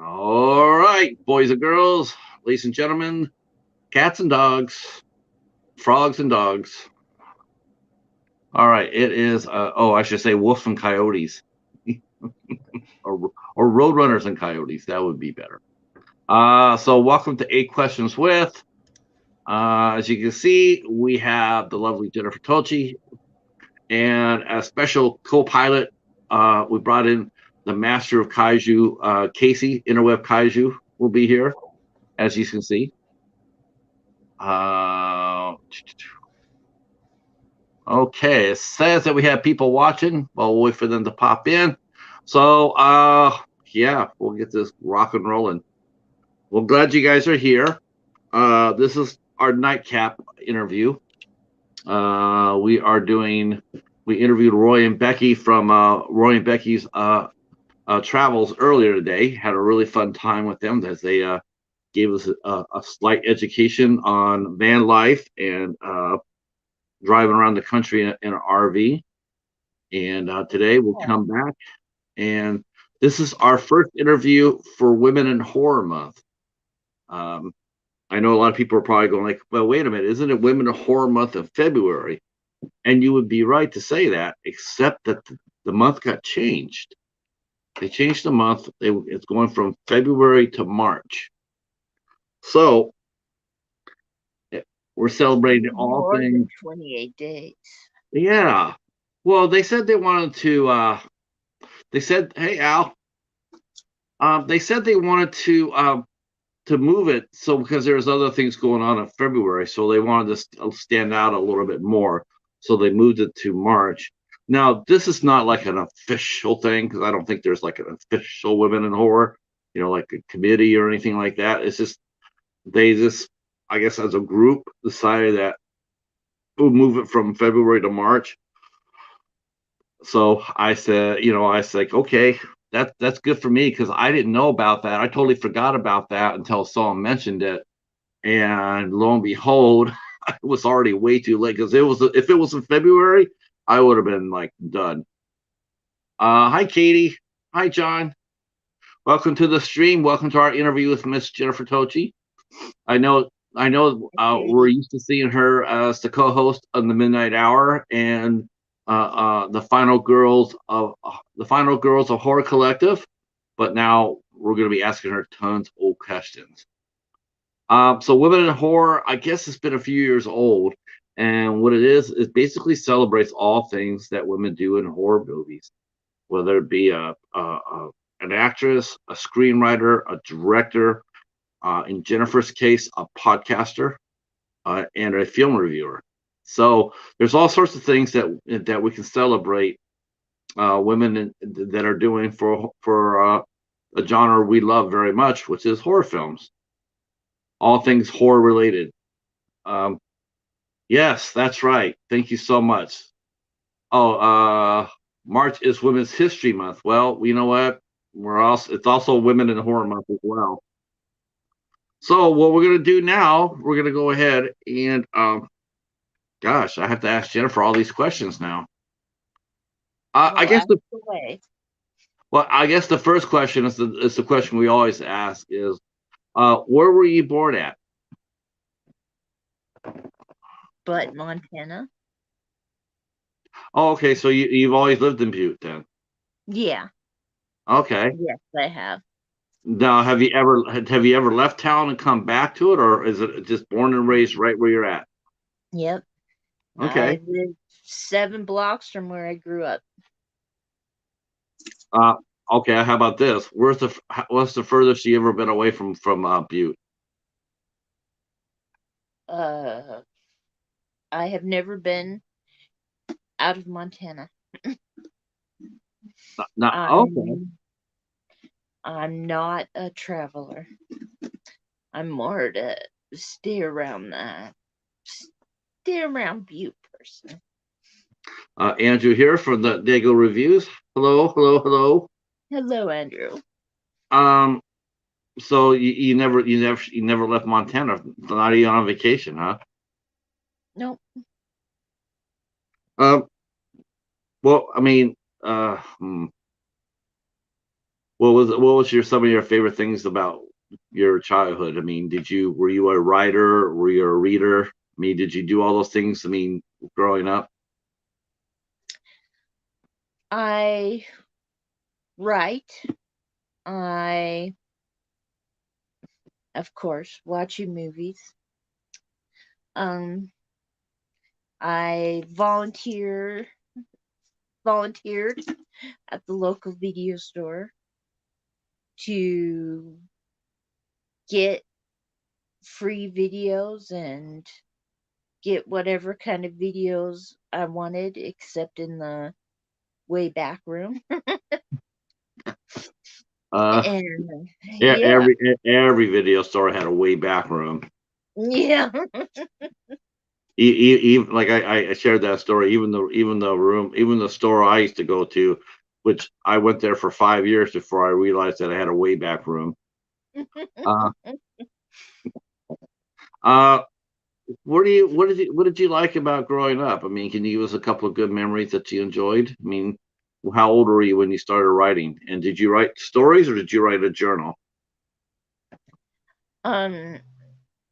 All right, boys and girls, ladies and gentlemen, cats and dogs, frogs and dogs. All right, it is. I should say wolves and coyotes, or roadrunners and coyotes. That would be better. So welcome to Eight Questions with. As you can see, we have the lovely Jennifer Tochi and a special co-pilot. We brought in the master of kaiju, Casey, Interweb Kaiju, will be here, as you can see. Okay, it says that we have people watching. Well, we'll wait for them to pop in. So, yeah, we'll get this rock and rolling. Well, glad you guys are here. This is our nightcap interview. We interviewed Roy and Becky from Roy and Becky's travels earlier today. Had a really fun time with them as they gave us a slight education on van life and driving around the country in an RV. And today we'll come back, and this is our first interview for Women in Horror Month. I know a lot of people are probably going like, well, wait a minute, isn't it Women in Horror Month in February? And you would be right to say that, except that the month got changed. They changed the month. It's going from February to March. So we're celebrating all More things. than 28 days. Yeah. Well, they said they wanted to. They said, "Hey, Al." They said they wanted to move it so because there's other things going on in February, so they wanted to stand out a little bit more. So they moved it to March. Now, this is not like an official thing because I don't think there's like an official Women in Horror, like a committee or anything like that. It's just they just, I guess, as a group decided that we'll move it from February to March. So I said, I was like, okay, that's good for me because I didn't know about that. I totally forgot about that until someone mentioned it, and lo and behold, it was already way too late because if it was in February, I would have been like done. Hi, Katie. Hi, John. Welcome to the stream. Welcome to our interview with Miss Jennifer Tochi. I know. I know we're used to seeing her as the co-host on the Midnight Hour and the final girls of Horror Collective, but now we're going to be asking her tons of old questions. So Women in Horror, I guess it's been a few years old, and what it is basically celebrates all things that women do in horror movies, whether it be an actress, a screenwriter, a director, in Jennifer's case, a podcaster, and a film reviewer. So there's all sorts of things that we can celebrate women that are doing for a genre we love very much, which is horror films. All things horror related. Um, yes, that's right. Thank you so much. Oh, March is Women's History Month. Well, you know what? It's also Women in Horror Month as well. So what we're gonna do now, we're gonna go ahead and gosh, I have to ask Jennifer all these questions now. I guess I guess the first question is the question we always ask is, where were you born at? But Montana? Oh, okay, so you've always lived in Butte then. Yeah. Okay. Yes, I have. Now, have you ever left town and come back to it, or is it just born and raised right where you're at? Yep. Okay. I live 7 blocks from where I grew up. Uh, okay. How about this? What's the furthest you ever been away from Butte? I have never been out of Montana. Not okay. I'm not a traveler. I'm more to stay around Butte person. Andrew here from the Dago Reviews. Hello, hello, hello. Hello, Andrew. Um, so you never left Montana, not even on vacation, huh? Nope. Well, I mean, uh, hmm. what was your some of your favorite things about your childhood? I mean, were you a writer? Were you a reader? I mean, did you do all those things? I mean, growing up. I write. I, of course, watching movies. Um, I volunteered at the local video store to get free videos and get whatever kind of videos I wanted, except in the way back room. Uh, And yeah, yeah, every video store had a way back room. yeah. Even like I shared that story. Even the store I used to go to, which I went there for 5 years before I realized that I had a way back room. Uh, uh, what did you like about growing up? I mean, can you give us a couple of good memories that you enjoyed? I mean, how old were you when you started writing? And did you write stories or did you write a journal? um,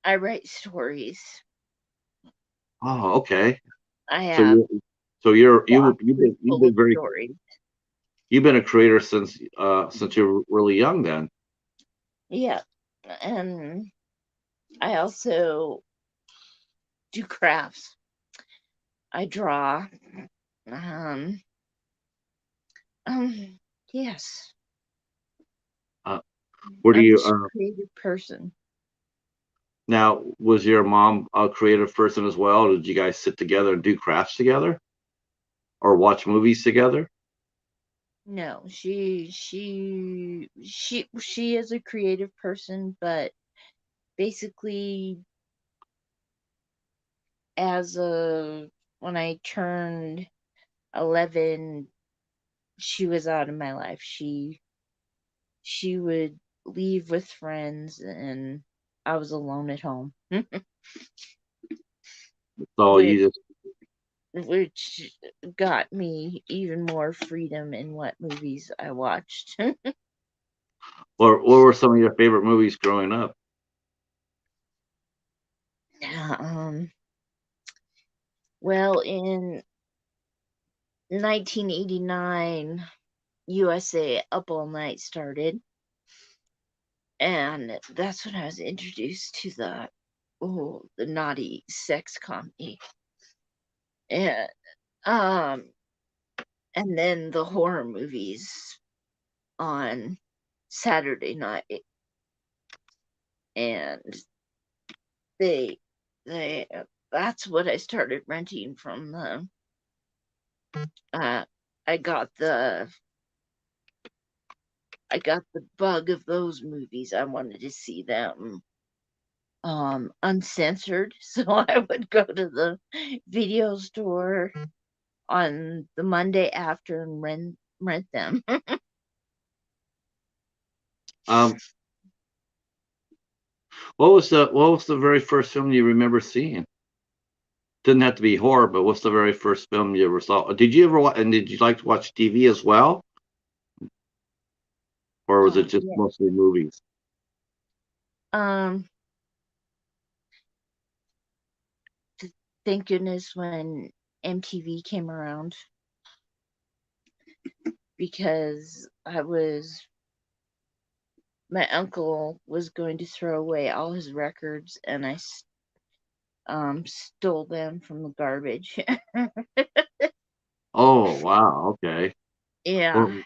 I write stories. Oh, okay. I So have you've boxes you've full of been very stories. you've been a creator since you're really young then. Yeah, and I also do crafts. I draw. Um, um, yes, Uh, where do I'm you just a creative person. now was your mom a creative person as well? Did you guys sit together and do crafts together or watch movies together? No, she is a creative person, but basically, as a when I turned 11, she was out of my life. She would leave with friends, and I was alone at home, So which you just which got me even more freedom in what movies I watched. what were some of your favorite movies growing up? um, well, in 1989, USA Up All Night started, and that's when I was introduced to the naughty sex comedy, and um, and then the horror movies on Saturday night, and they they that's what I started renting from them. Uh, I got the I got the bug of those movies. I wanted to see them uncensored, so I would go to the video store on the Monday after and rent them. Um, what was the very first film you remember seeing? Didn't have to be horror, but what's the very first film you ever saw? Did you ever watch, and did you like to watch TV as well, or was it just Yeah. mostly movies? Um, thank goodness when MTV came around, because my uncle was going to throw away all his records, and I stole them from the garbage. Oh, wow, okay. Yeah, Well,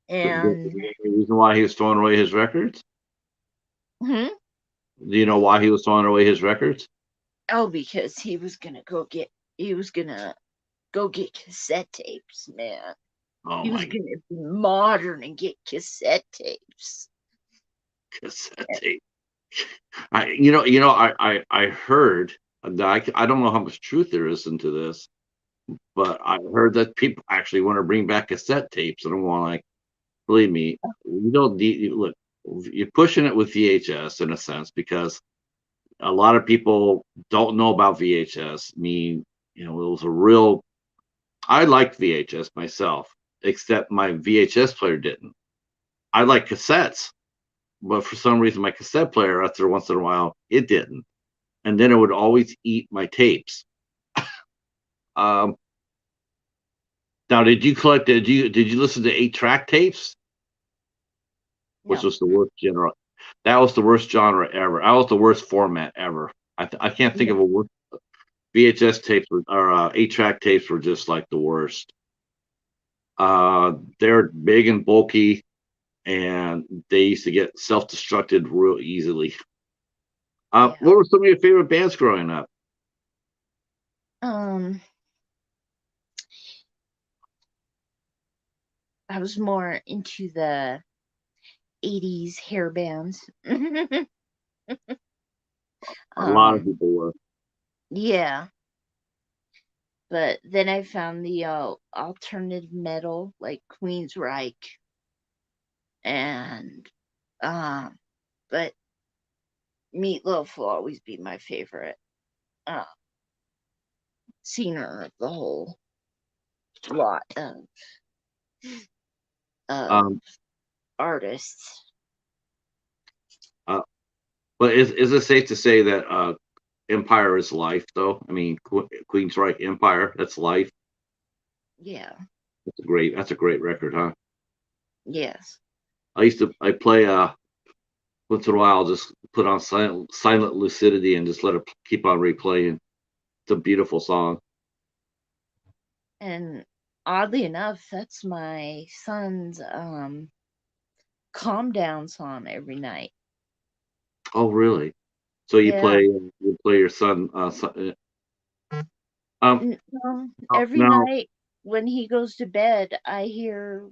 and the reason why he was throwing away his records? hmm? Do you know why he was throwing away his records? Oh, because he was gonna go get cassette tapes, man. Oh He was my gonna be modern and get cassette tapes. cassette tape. I heard that I don't know how much truth there is into this, but I heard that people actually want to bring back cassette tapes, and I'm going like, believe me, you don't need look. You're pushing it with VHS in a sense because a lot of people don't know about VHS. I mean, it was a real. I liked VHS myself, except my VHS player didn't. I like cassettes, but for some reason my cassette player after once in a while it didn't, and then it would always eat my tapes. Um, Now, did you collect? Did you listen to 8-track tapes, which No. was the worst genre? That was the worst genre ever. That was the worst format ever. I can't think Yeah. of a worse. VHS tapes or 8-track tapes were just like the worst. They're big and bulky, and they used to get self-destructed real easily. Yeah. What were some of your favorite bands growing up? Um, I was more into the 80s hair bands. A lot of um, people were. yeah, but then I found the alternative metal like Queensryche and but Meatloaf will always be my favorite uh singer of the whole lot of Um, artists. uh, but is it safe to say that Empire is life, though? I mean, Queensryche Empire, that's life. Yeah. That's a great record, huh? Yes. I play once in a while, just put on silent lucidity and just let it keep on replaying. It's a beautiful song. And oddly enough, that's my son's calm down song every night. Oh, really? So Yeah. you play your son um Every now night when he goes to bed, I hear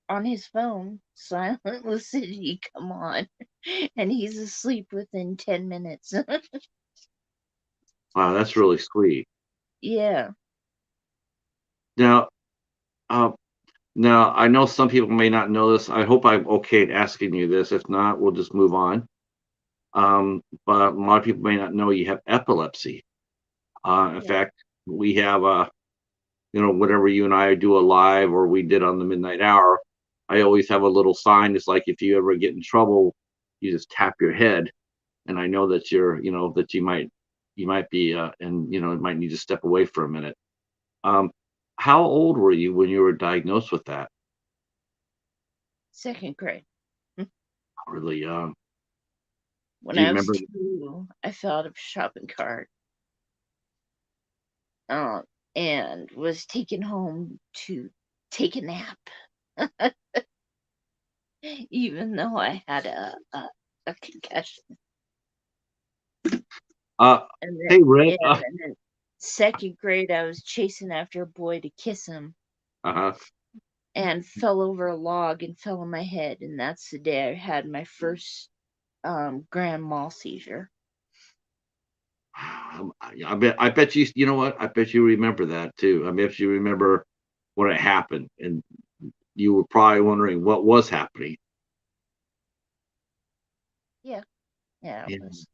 on his phone silent lucidity come on, and he's asleep within 10 minutes. wow, that's really sweet. Yeah. Now uh now I know some people may not know this. I hope I'm okay at asking you this. If not, we'll just move on. But a lot of people may not know you have epilepsy. In Yeah. fact, we have whatever you and I do a live or we did on the midnight hour, I always have a little sign. It's like if you ever get in trouble, you just tap your head, and I know that that you might be and might need to step away for a minute. Um, how old were you when you were diagnosed with that? Second grade. Really young. When Do you I was remember? 2, I fell out of a shopping cart, um, and was taken home to take a nap, even though I had a concussion. Uh, And then, hey Rick. yeah, and then second grade, I was chasing after a boy to kiss him Uh-huh. and fell over a log and fell on my head. And that's the day I had my first grand mal seizure. I bet you. You know what? I bet you remember that too. I bet you remember when it happened, and you were probably wondering what was happening. Yeah, yeah, it Yeah, was.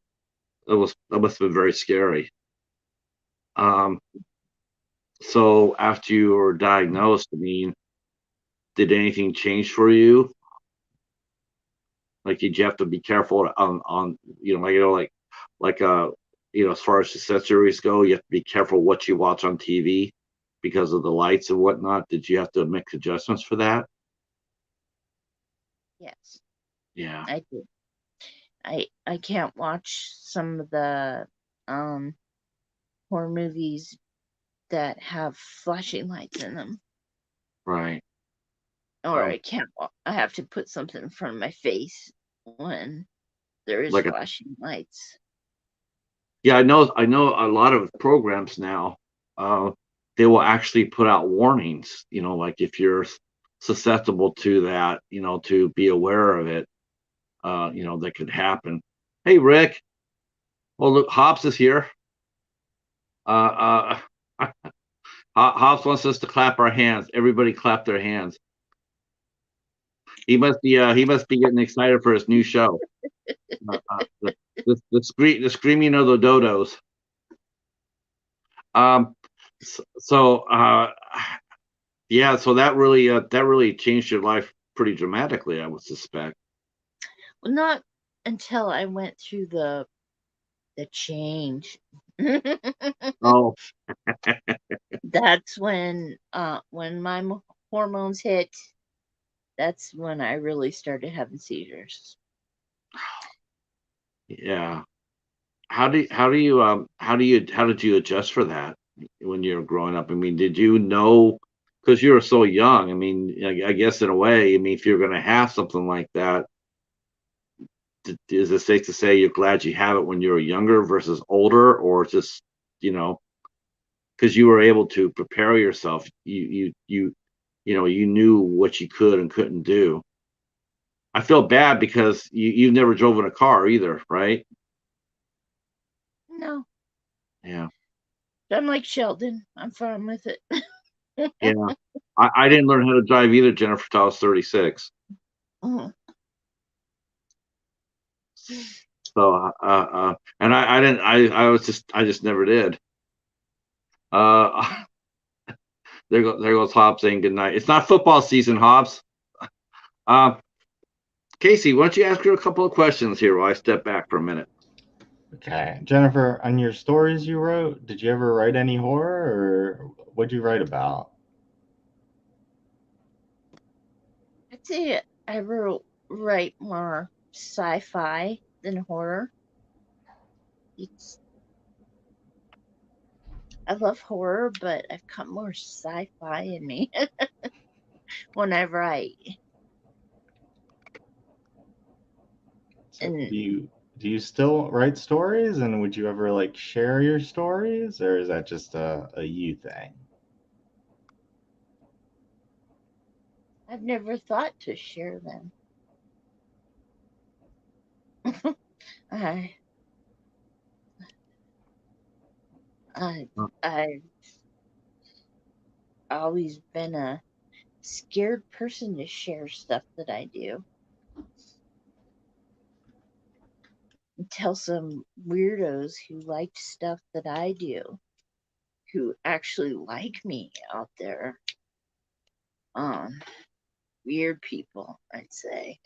that must have been very scary. Um, so after you were diagnosed, I mean, did anything change for you? Like, did you have to be careful on as far as accessories go, you have to be careful what you watch on TV because of the lights and whatnot. Did you have to make adjustments for that? Yes, Yeah, I did. I can't watch some of the um horror movies that have flashing lights in them, right. or Um, I have to put something in front of my face when there is like a flashing lights. Yeah, I know a lot of programs now, uh, they will actually put out warnings, like if you're susceptible to that, to be aware of it, that could happen. Hey, Rick. Well, look, Hobbs is here. Uh, Hobbs wants us to clap our hands. Everybody clap their hands. He must be getting excited for his new show. The screaming of the dodos. Um, so yeah, so that really changed your life pretty dramatically, I would suspect. Well, not until I went through the change. Oh, That's when my hormones hit. That's when I really started having seizures. yeah. How did you adjust for that when you were growing up? I mean, did you know because you were so young? I mean, I guess in a way, I mean, if you're going to have something like that, is it safe to say you're glad you have it when you were younger versus older, or just you know because you were able to prepare yourself, you knew what you could and couldn't do. I feel bad because you've never driven a car either, right? No, Yeah, I'm like Sheldon. I'm fine with it. yeah. I didn't learn how to drive either, Jennifer, till I was 36. Mhm. So, and I didn't, I just never did. Uh, there goes Hobbs saying good night. It's not football season, Hobbs. Uh, Casey, why don't you ask her a couple of questions here while I step back for a minute? Okay. Jennifer, on your stories you wrote, did you ever write any horror or what'd you write about? I'd say I write more sci-fi than horror. It's I love horror, but I've got more sci-fi in me when I write. So And do you still write stories and would you ever like share your stories or is that just a you thing? I've never thought to share them. I I Uh, I've always been a scared person to share stuff that I do. Until some weirdos who liked stuff that I do, who actually like me out there. Um, Weird people, I'd say.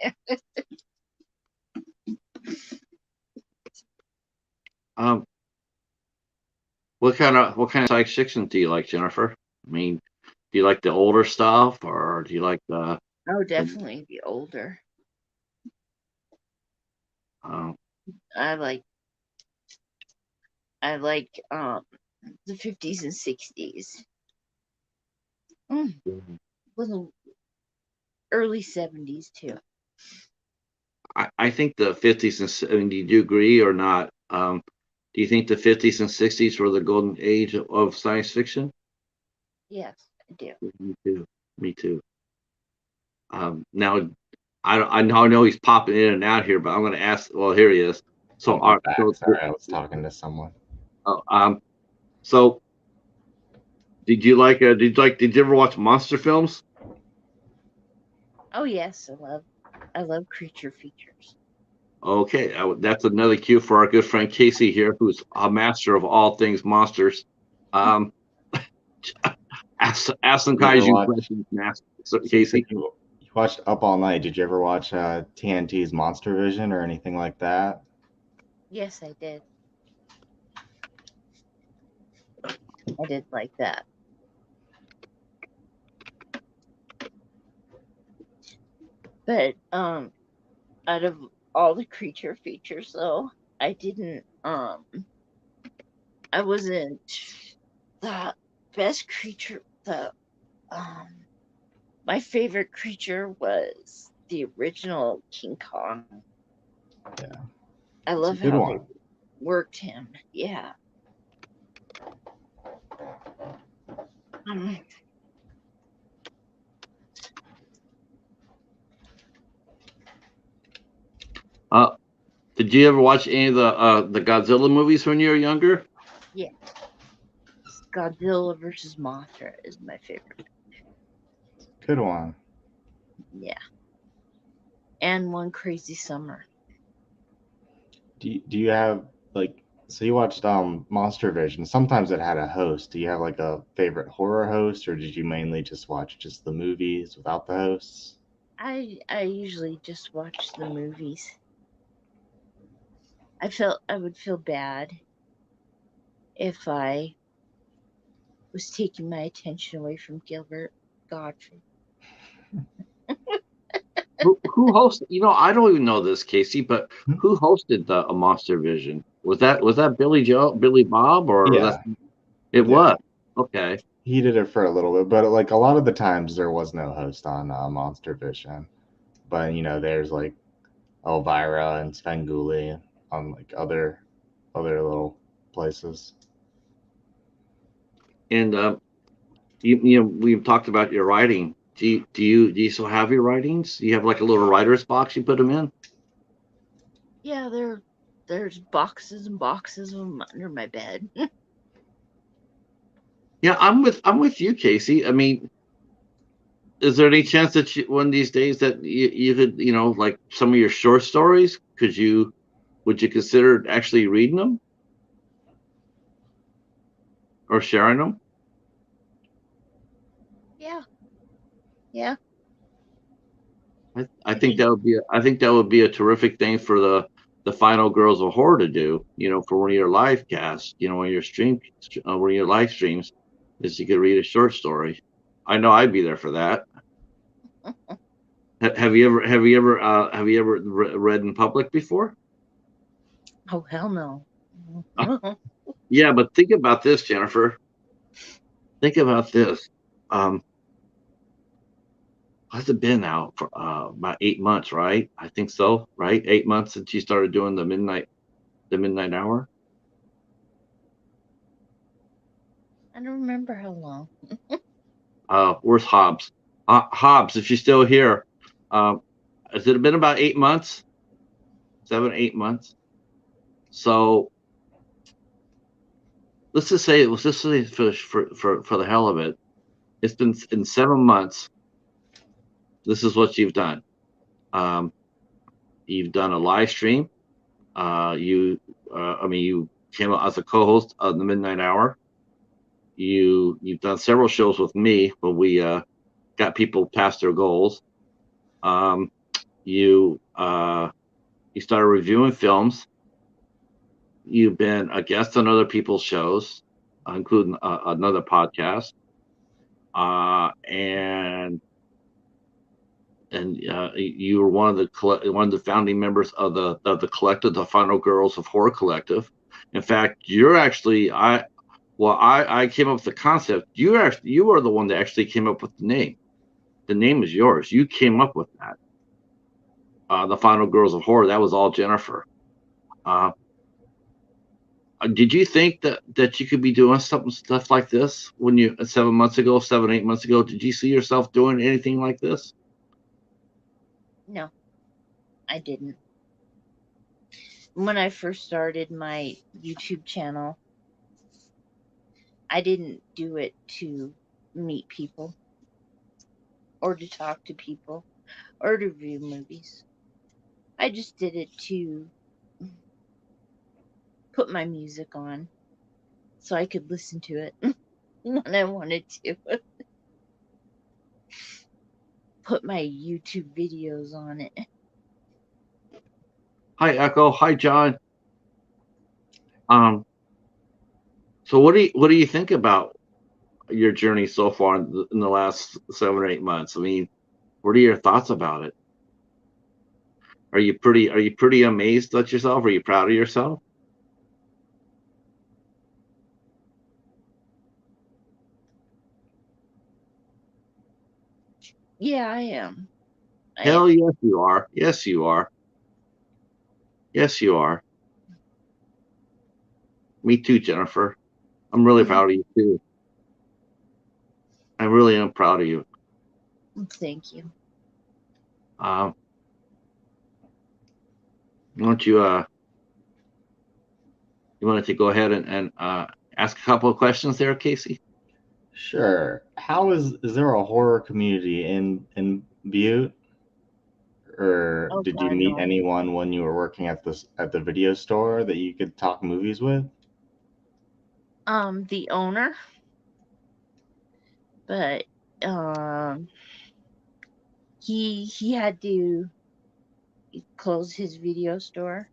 Um, what kind of science fiction do you like, Jennifer? I mean, do you like the older stuff, or do you like Oh, the definitely the older. uh, I like I like the 50s and 60s. Little early 70s too. I think the 50s and 70s, do you agree or not? Do you think the 50s and 60s were the golden age of science fiction? Yes, I do. Me too. Me too. Now, I know he's popping in and out here, but I'm going to ask. Well, here he is. So, Oh, I'm back. Sorry, I was talking to someone. uh, um, so did you ever watch monster films? Oh yes, I love creature features. Okay, that's another cue for our good friend Casey here, who's a master of all things monsters. Um, ask some You ever kaiju watch? questions, master so, So you said Casey. you watched Up All Night. Did you ever watch TNT's Monster Vision or anything like that? Yes, I did. I did like that. But out of all the creature features though, I didn't I wasn't the best creature the um my favorite creature was the original King Kong. Yeah, I it's a love good how they one. worked him. Yeah. Um, Uh, did you ever watch any of the Godzilla movies when you were younger? yeah. Godzilla versus Mothra is my favorite. Good one. Yeah. And One Crazy Summer. Do you have like so you watched Monster Vision? Sometimes it had a host. Do you have like a favorite horror host, or did you mainly just watch just the movies without the hosts? I usually just watch the movies. I would feel bad if I was taking my attention away from Gilbert Godfrey. Who hosted? I don't even know this, Casey, but Hmm? who hosted the Monster Vision? Was that Billy Bob, or Yeah, it yeah. was? Okay. He did it for a little bit, but like a lot of the times there was no host on Monster Vision. But there's like Elvira and Svengoolie on like other little places. And we've talked about your writing. Do you still have your writings? Do you have like a little writer's box you put them in? Yeah, there's boxes and boxes of them under my bed. Yeah, I'm with you, Casey. I mean, is there any chance that one of these days that you could, like some of your short stories, would you consider actually reading them or sharing them? Yeah, yeah. I I think think that would be a terrific thing for the final Girls of Horror to do. For one of your live casts. One of your one of your live streams, is you could read a short story. I know I'd be there for that. Have you ever read in public before? oh hell no. Yeah, but think about this, Jennifer. Think about this. Um, What's it been now for about 8 months, right? I think so, right? 8 months since you started doing the midnight hour. I don't remember how long. Where's Hobbs? Hobbs, if you're still here, um, has it been about 8 months? 7, 8 months. So let's just say for the hell of it, it's been in 7 months. This is what you've done. Um, you've done a live stream. You came out as a co-host of the Midnight Hour. You've done several shows with me, but we got people past their goals. Um, you you started reviewing films. You've been a guest on other people's shows, including another podcast, and you were one of the founding members of the collective, the Final Girls of Horror Collective. In fact, you're actually I came up with the concept. You are the one that actually came up with the name. The name is yours. You came up with that. The Final Girls of Horror. That was all Jennifer. Uh, did you think that you could be doing stuff like this when 7 months ago, 7, 8 months ago? Did you see yourself doing anything like this? No, I didn't. When I first started my YouTube channel, I didn't do it to meet people or to talk to people or to review movies. I just did it to put my music on so I could listen to it when I wanted to. Put my YouTube videos on it. Hi, Echo. Hi, John. Um, so what do you think about your journey so far in the last 7 or 8 months? I mean, what are your thoughts about it? Are you pretty amazed at yourself? Are you proud of yourself? Yeah, I am. I am. Hell yes, you are. Yes, you are. Yes, you are. Me too, Jennifer. I'm really proud of you too. I really am proud of you. Thank you. Um, why don't you wanted to go ahead and ask a couple of questions there, Casey? Sure. How is there a horror community in Butte, or Oh did you God, meet no. anyone when you were working at the video store that you could talk movies with? The owner, but um, he had to close his video store,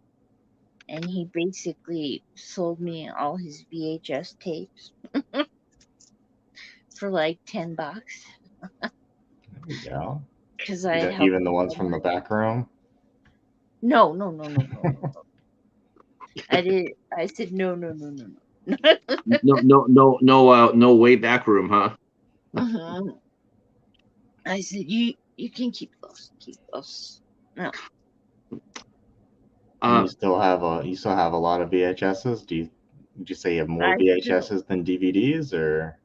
and he basically sold me all his VHS tapes for like $10 There you go. because I helped Even the him ones so from the much. back room. No, no, no, no, no, no. I did. I said no, no, no, no, no. No way back room, huh? Mhm. I said you can keep those. Keep those. No. And Uh, you still have a lot of VHSs. Would you say you have more I still. VHSs than DVDs, or?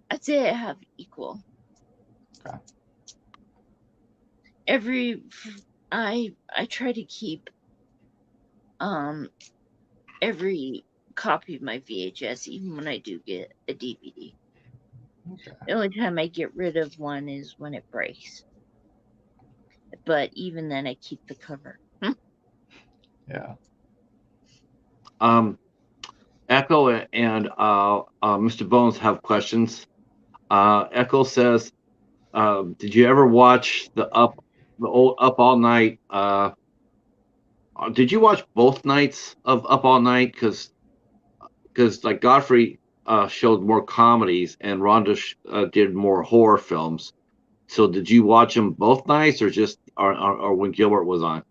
I'd say I have equal. Okay. Every I try to keep every copy of my VHS, even when I do get a DVD. Okay. The only time I get rid of one is when it breaks. But even then, I keep the cover. Yeah. Echo and Mr. Bones have questions. Echo says, "Did you ever watch the old Up All Night? Did you watch both nights of Up All Night? Because like Godfrey showed more comedies and Rhonda did more horror films. So did you watch them both nights, or just or when Gilbert was on?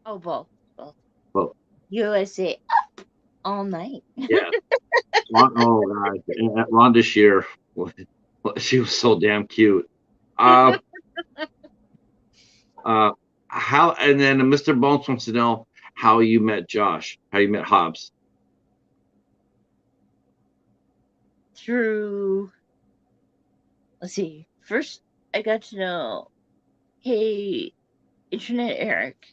Oh, both. Both. Well, USA up all night. yeah. Oh God, Rhonda Shear, she was so damn cute. Uh, how? And then Mr. Bones wants to know how you met Josh, how you met Hobbs. Through, let's see, first I got to know, hey, Internet Eric,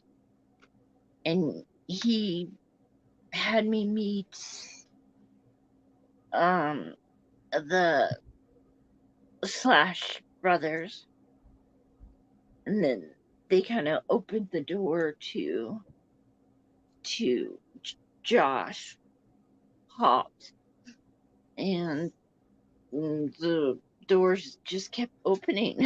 and he had me meet the Slash brothers, and then they kind of opened the door to Josh Hobbs, and the doors just kept opening.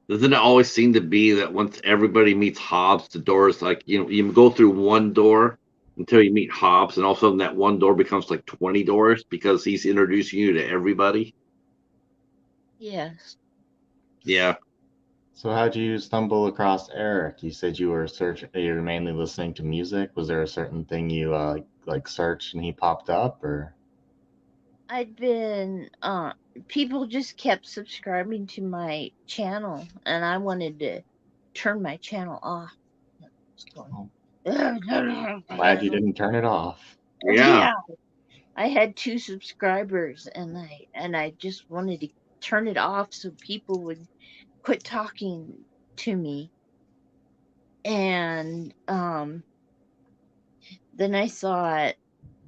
Doesn't it always seem to be that once everybody meets Hobbs, the doors like you go through one door until you meet Hobbs, and all of a sudden that one door becomes like 20 doors because he's introducing you to everybody. Yes. Yeah. So how'd you stumble across Eric? You said you were mainly listening to music. Was there a certain thing you like searched and he popped up, or? I'd been people just kept subscribing to my channel, and I wanted to turn my channel off. It's going, Oh, glad you didn't turn it off. Yeah. yeah. I had 2 subscribers, and I just wanted to turn it off so people would quit talking to me. And then I saw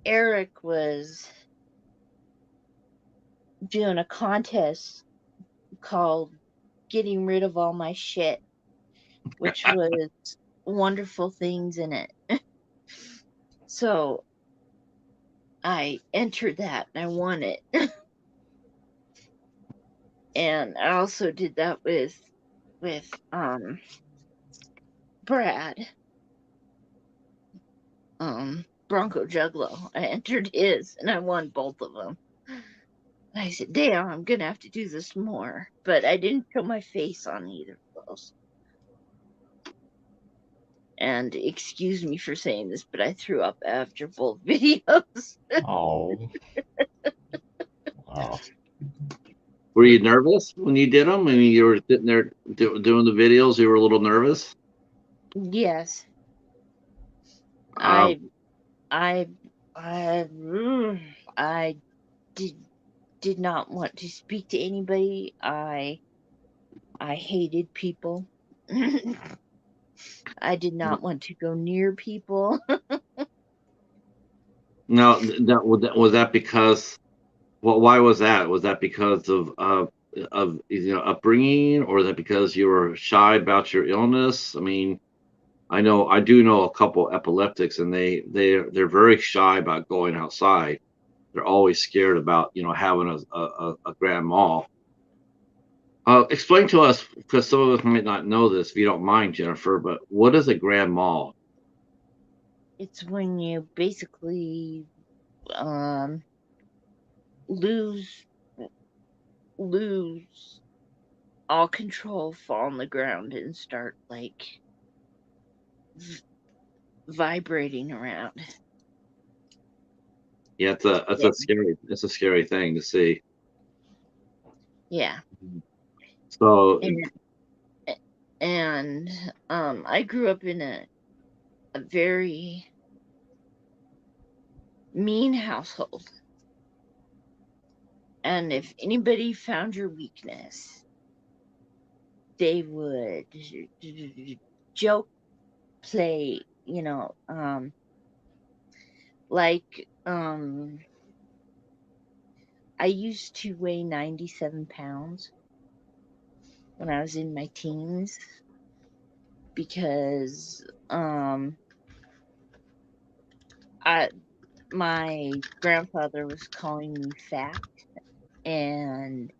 Eric was doing a contest called Getting Rid of All My Shit, which was wonderful things in it. So I entered that and I won it. And I also did that with Brad, Bronco Juggalo. I entered his and I won both of them. I said, damn, I'm gonna have to do this more. But I didn't show my face on either of those. And excuse me for saying this, but I threw up after both videos. Oh, wow. Were you nervous when you did them? I mean, you were sitting there doing the videos. You were a little nervous. Yes. Um, I I I I did not want to speak to anybody. I hated people. I did not want to go near people. Now, was that because? Well, why was that? Was that because of upbringing, or is that because you were shy about your illness? I mean, I do know a couple epileptics, and they're very shy about going outside. They're always scared about having a grand mal. Explain to us, because some of us might not know this, if you don't mind, Jennifer. But what is a grand mal? It's when you basically um lose lose all control, fall on the ground, and start like vibrating around. Yeah, it's a scary thing to see. Yeah. So And I grew up in a very mean household. And if anybody found your weakness, they would joke, play, like I used to weigh 97 pounds when I was in my teens because I my grandfather was calling me fat, and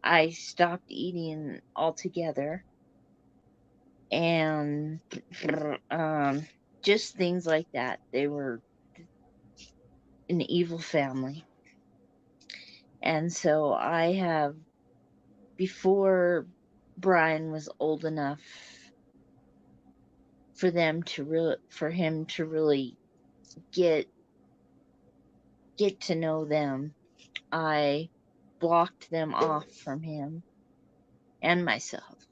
I stopped eating altogether, and just things like that. They were an evil family. And so I have, before Brian was old enough for him to really get to know them, I blocked them off from him and myself.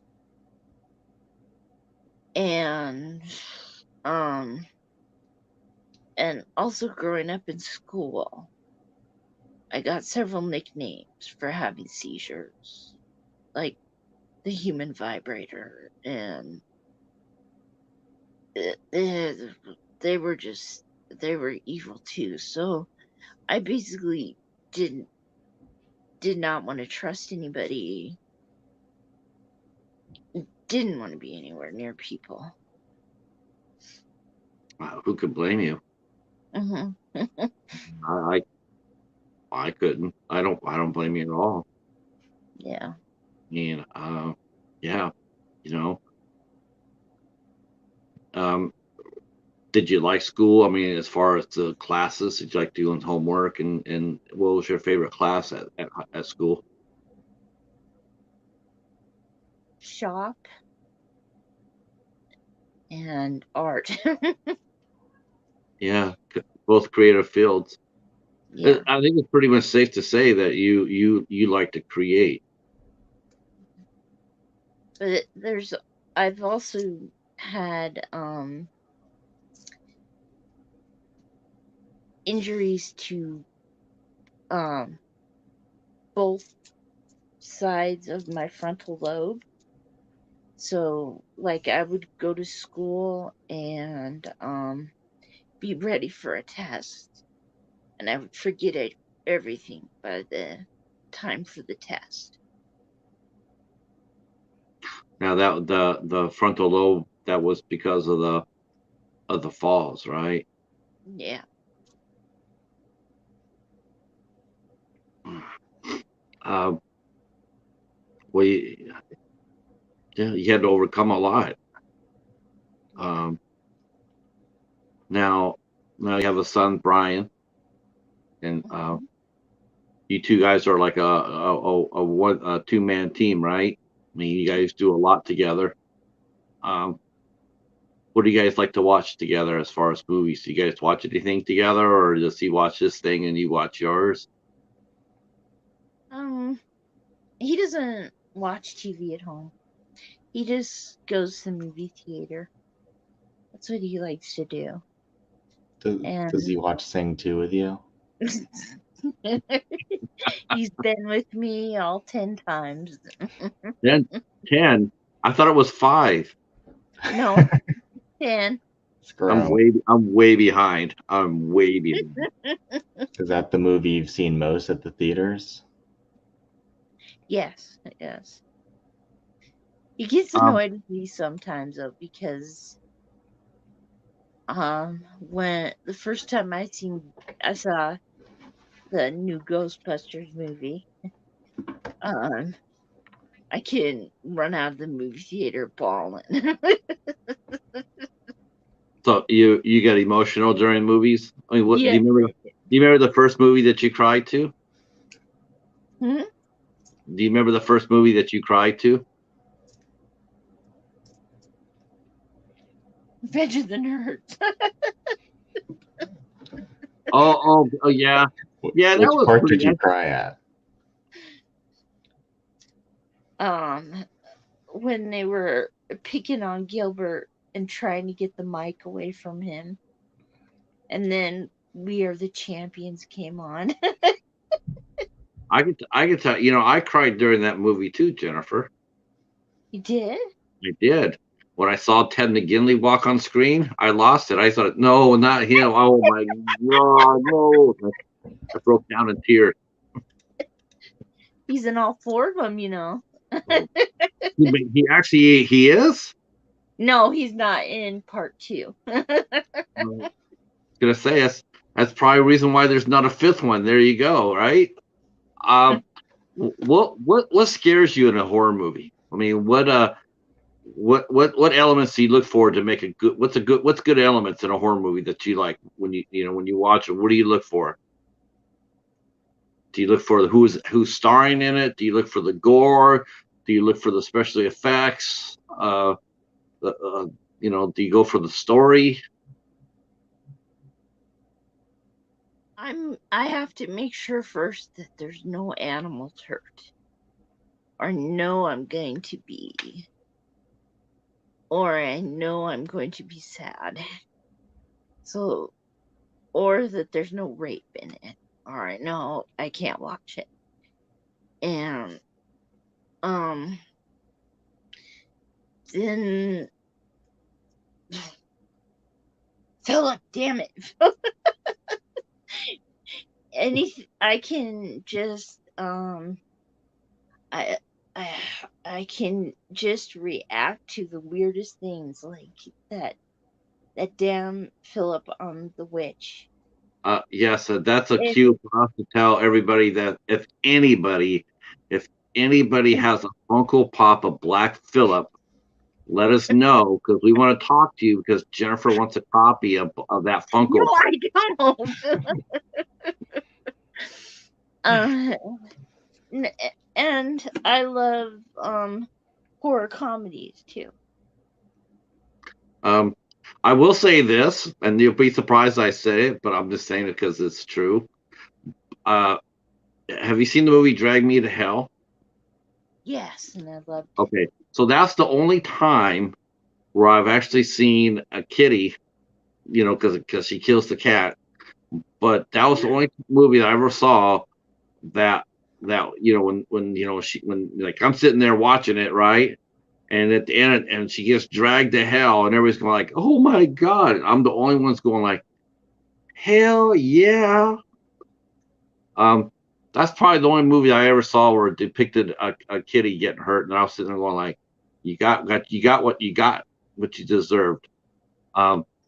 And and also growing up in school, I got several nicknames for having seizures, like the human vibrator, and they were evil too. So I basically did not want to trust anybody, didn't want to be anywhere near people. who could blame you? Hmm. I I couldn't. I don't blame you at all. Yeah. And yeah, you know. Um, did you like school? I mean, as far as the classes, did you like doing homework? And what was your favorite class at school? Shop and art. Yeah, both creative fields. Yeah. I think it's pretty much safe to say that you like to create. But I've also had injuries to um both sides of my frontal lobe. So like I would go to school and be ready for a test, and I would forget everything by the time for the test. Now that the frontal lobe, that was because of the falls, right? Yeah. Um, well, yeah, you had to overcome a lot. Yeah. Um, now now you have a son, Brian, and Mhm. you two guys are like a one a two-man team, right? I mean, you guys do a lot together. Um, what do you guys like to watch together as far as movies? Do you guys watch anything together, or does he watch this thing and you watch yours? Um, he doesn't watch TV at home. He just goes to the movie theater. That's what he likes to do. Does And he watch Sing 2 with you? he's been with me all 10 times. Then 10. I thought it was 5. No, 10. Screw. I'm way behind. I'm way behind. Is that the movie you've seen most at the theaters? Yes, yes. He gets Um, annoyed with me sometimes though, because when the first time I saw the new Ghostbusters movie. I can run out of the movie theater bawling. So you get emotional during movies? I mean, what do Yeah. you remember? Do you remember the first movie that you cried to? Hmm? Do you remember the first movie that you cried to? Revenge of the Nerds. Oh, yeah, yeah. That Which was part pretty. did you cry at? When they were picking on Gilbert and trying to get the mic away from him, and then We Are the Champions came on. I could tell. You know, I cried during that movie too, Jennifer. You did? I did. When I saw Ted McGinley walk on screen, I lost it. I thought, no, not him. Oh my God, no! I broke down in tears. He's in all four of them, you know. He actually he is. No, he's not in part two. I was gonna say that's probably a reason why there's not a fifth one. There you go, right? Um, what scares you in a horror movie? I mean, what elements do you look for to make a good? What's good elements in a horror movie that you like when when you watch it? What do you look for? Do you look for who's starring in it? Do you look for the gore? Do you look for the special effects? The, do you go for the story? I have to make sure first that there's no animals hurt, or know I'm going to be, or I know I'm going to be sad. So, or that there's no rape in it, or I know I can't watch it. And then Philip, damn it. I can just I I I can just react to the weirdest things, like that damn Philip on the witch. Yes, that's a It, cue for us to tell everybody that if anybody has a Funko Pop of Black Phillip, let us know because we want to talk to you because Jennifer wants a copy of that no, Funko Pop. I don't. uh, and I love horror comedies too. Um, I will say this, and you'll be surprised I say it, but I'm just saying it because it's true. Uh, have you seen the movie Drag Me to Hell? Yes, and I loved it. Okay, so that's the only time where I've actually seen a kitty, because she kills the cat. But that was the only movie I ever saw that when like I'm sitting there watching it, right, and at the end, and she gets dragged to hell, and everybody's going like, "Oh my God!" I'm the only one's going like, "Hell yeah!" Um, that's probably the only movie I ever saw where it depicted a kitty getting hurt, and I was sitting there going like, "You got what you deserved."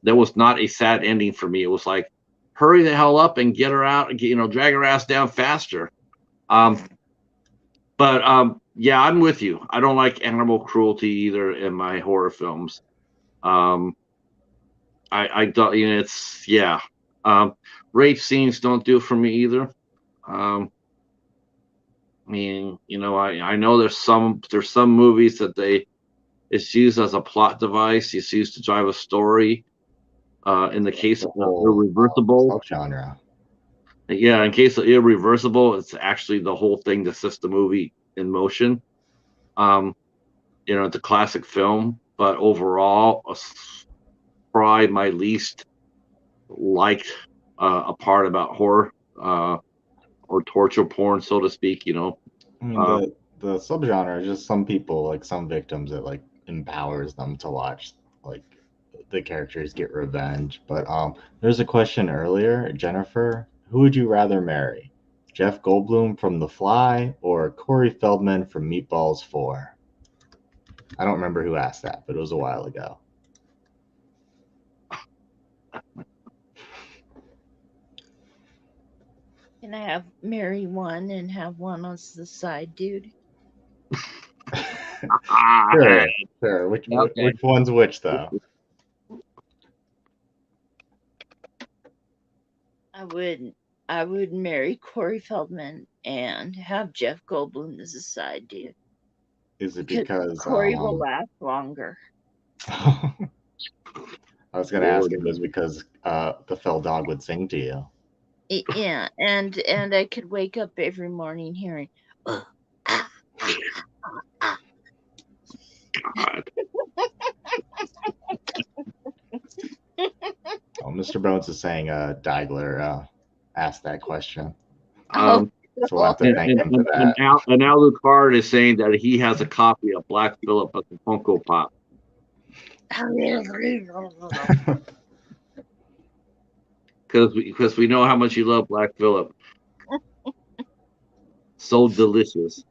There was not a sad ending for me. It was like, hurry the hell up and get her out and drag her ass down faster. Um, but yeah, I'm with you. I don't like animal cruelty either in my horror films. Um, I don't. It's yeah. Rape scenes don't do it for me either. Um, I mean, I know there's some movies that it's used as a plot device. It's used to drive a story. In the case The of whole Irreversible, subgenre. yeah, in case of Irreversible, it's actually the whole thing that sets the movie in motion. Um, it's a classic film, but overall, probably my least liked a part about horror or torture porn, so to speak. I mean, Uh, the subgenre is just some people, like some victims, it like empowers them to watch like the characters get revenge. But there's a question earlier, Jennifer, who would you rather marry? Jeff Goldblum from The Fly or Corey Feldman from Meatballs 4? I don't remember who asked that, but it was a while ago. Can I have marry one and have one as the side dude? Sure, sure. Okay. Which one's which though? I would marry Corey Feldman and have Jeff Goldblum as a side dude Is it because because Corey will last longer. I was gonna ask Lord. if it was because the fell dog would sing to you. Yeah, and I could wake up every morning hearing, "Ugh, ah, ah, ah." God. Oh, Mr. Bones is saying Diegler asked that question. Oh, So we'll have to thank him for that. And now Lucard is saying that he has a copy of Black Phillip at the Funko Pop. Because we know how much you love Black Phillip. So delicious.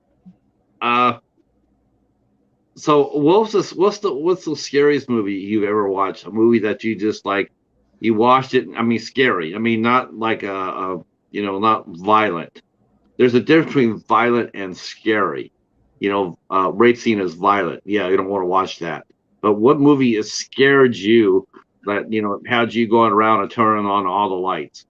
So what's the scariest movie you've ever watched? A movie that you just like, you watched it. I mean, scary. I mean, not like not violent. There's a difference between violent and scary. Rape scene is violent. Yeah, you don't want to watch that. But what movie has scared you that had you going around and turning on all the lights?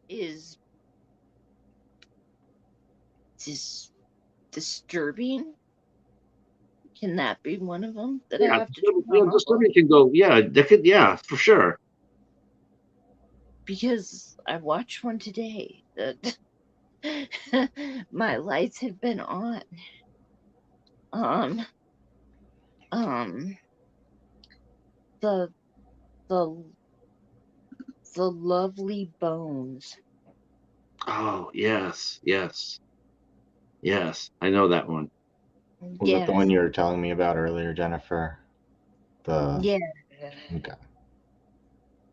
is disturbing. Can that be one of them that I Yeah, have to turn on just all the somebody can go. Yeah, they could. Yeah, for sure. because I watched one today that my lights had been on. Um, um, the the the lovely bones. Oh yes, yes, yes. I know that one. Was it the one Yes, you were telling me about earlier, Jennifer? yeah. Okay.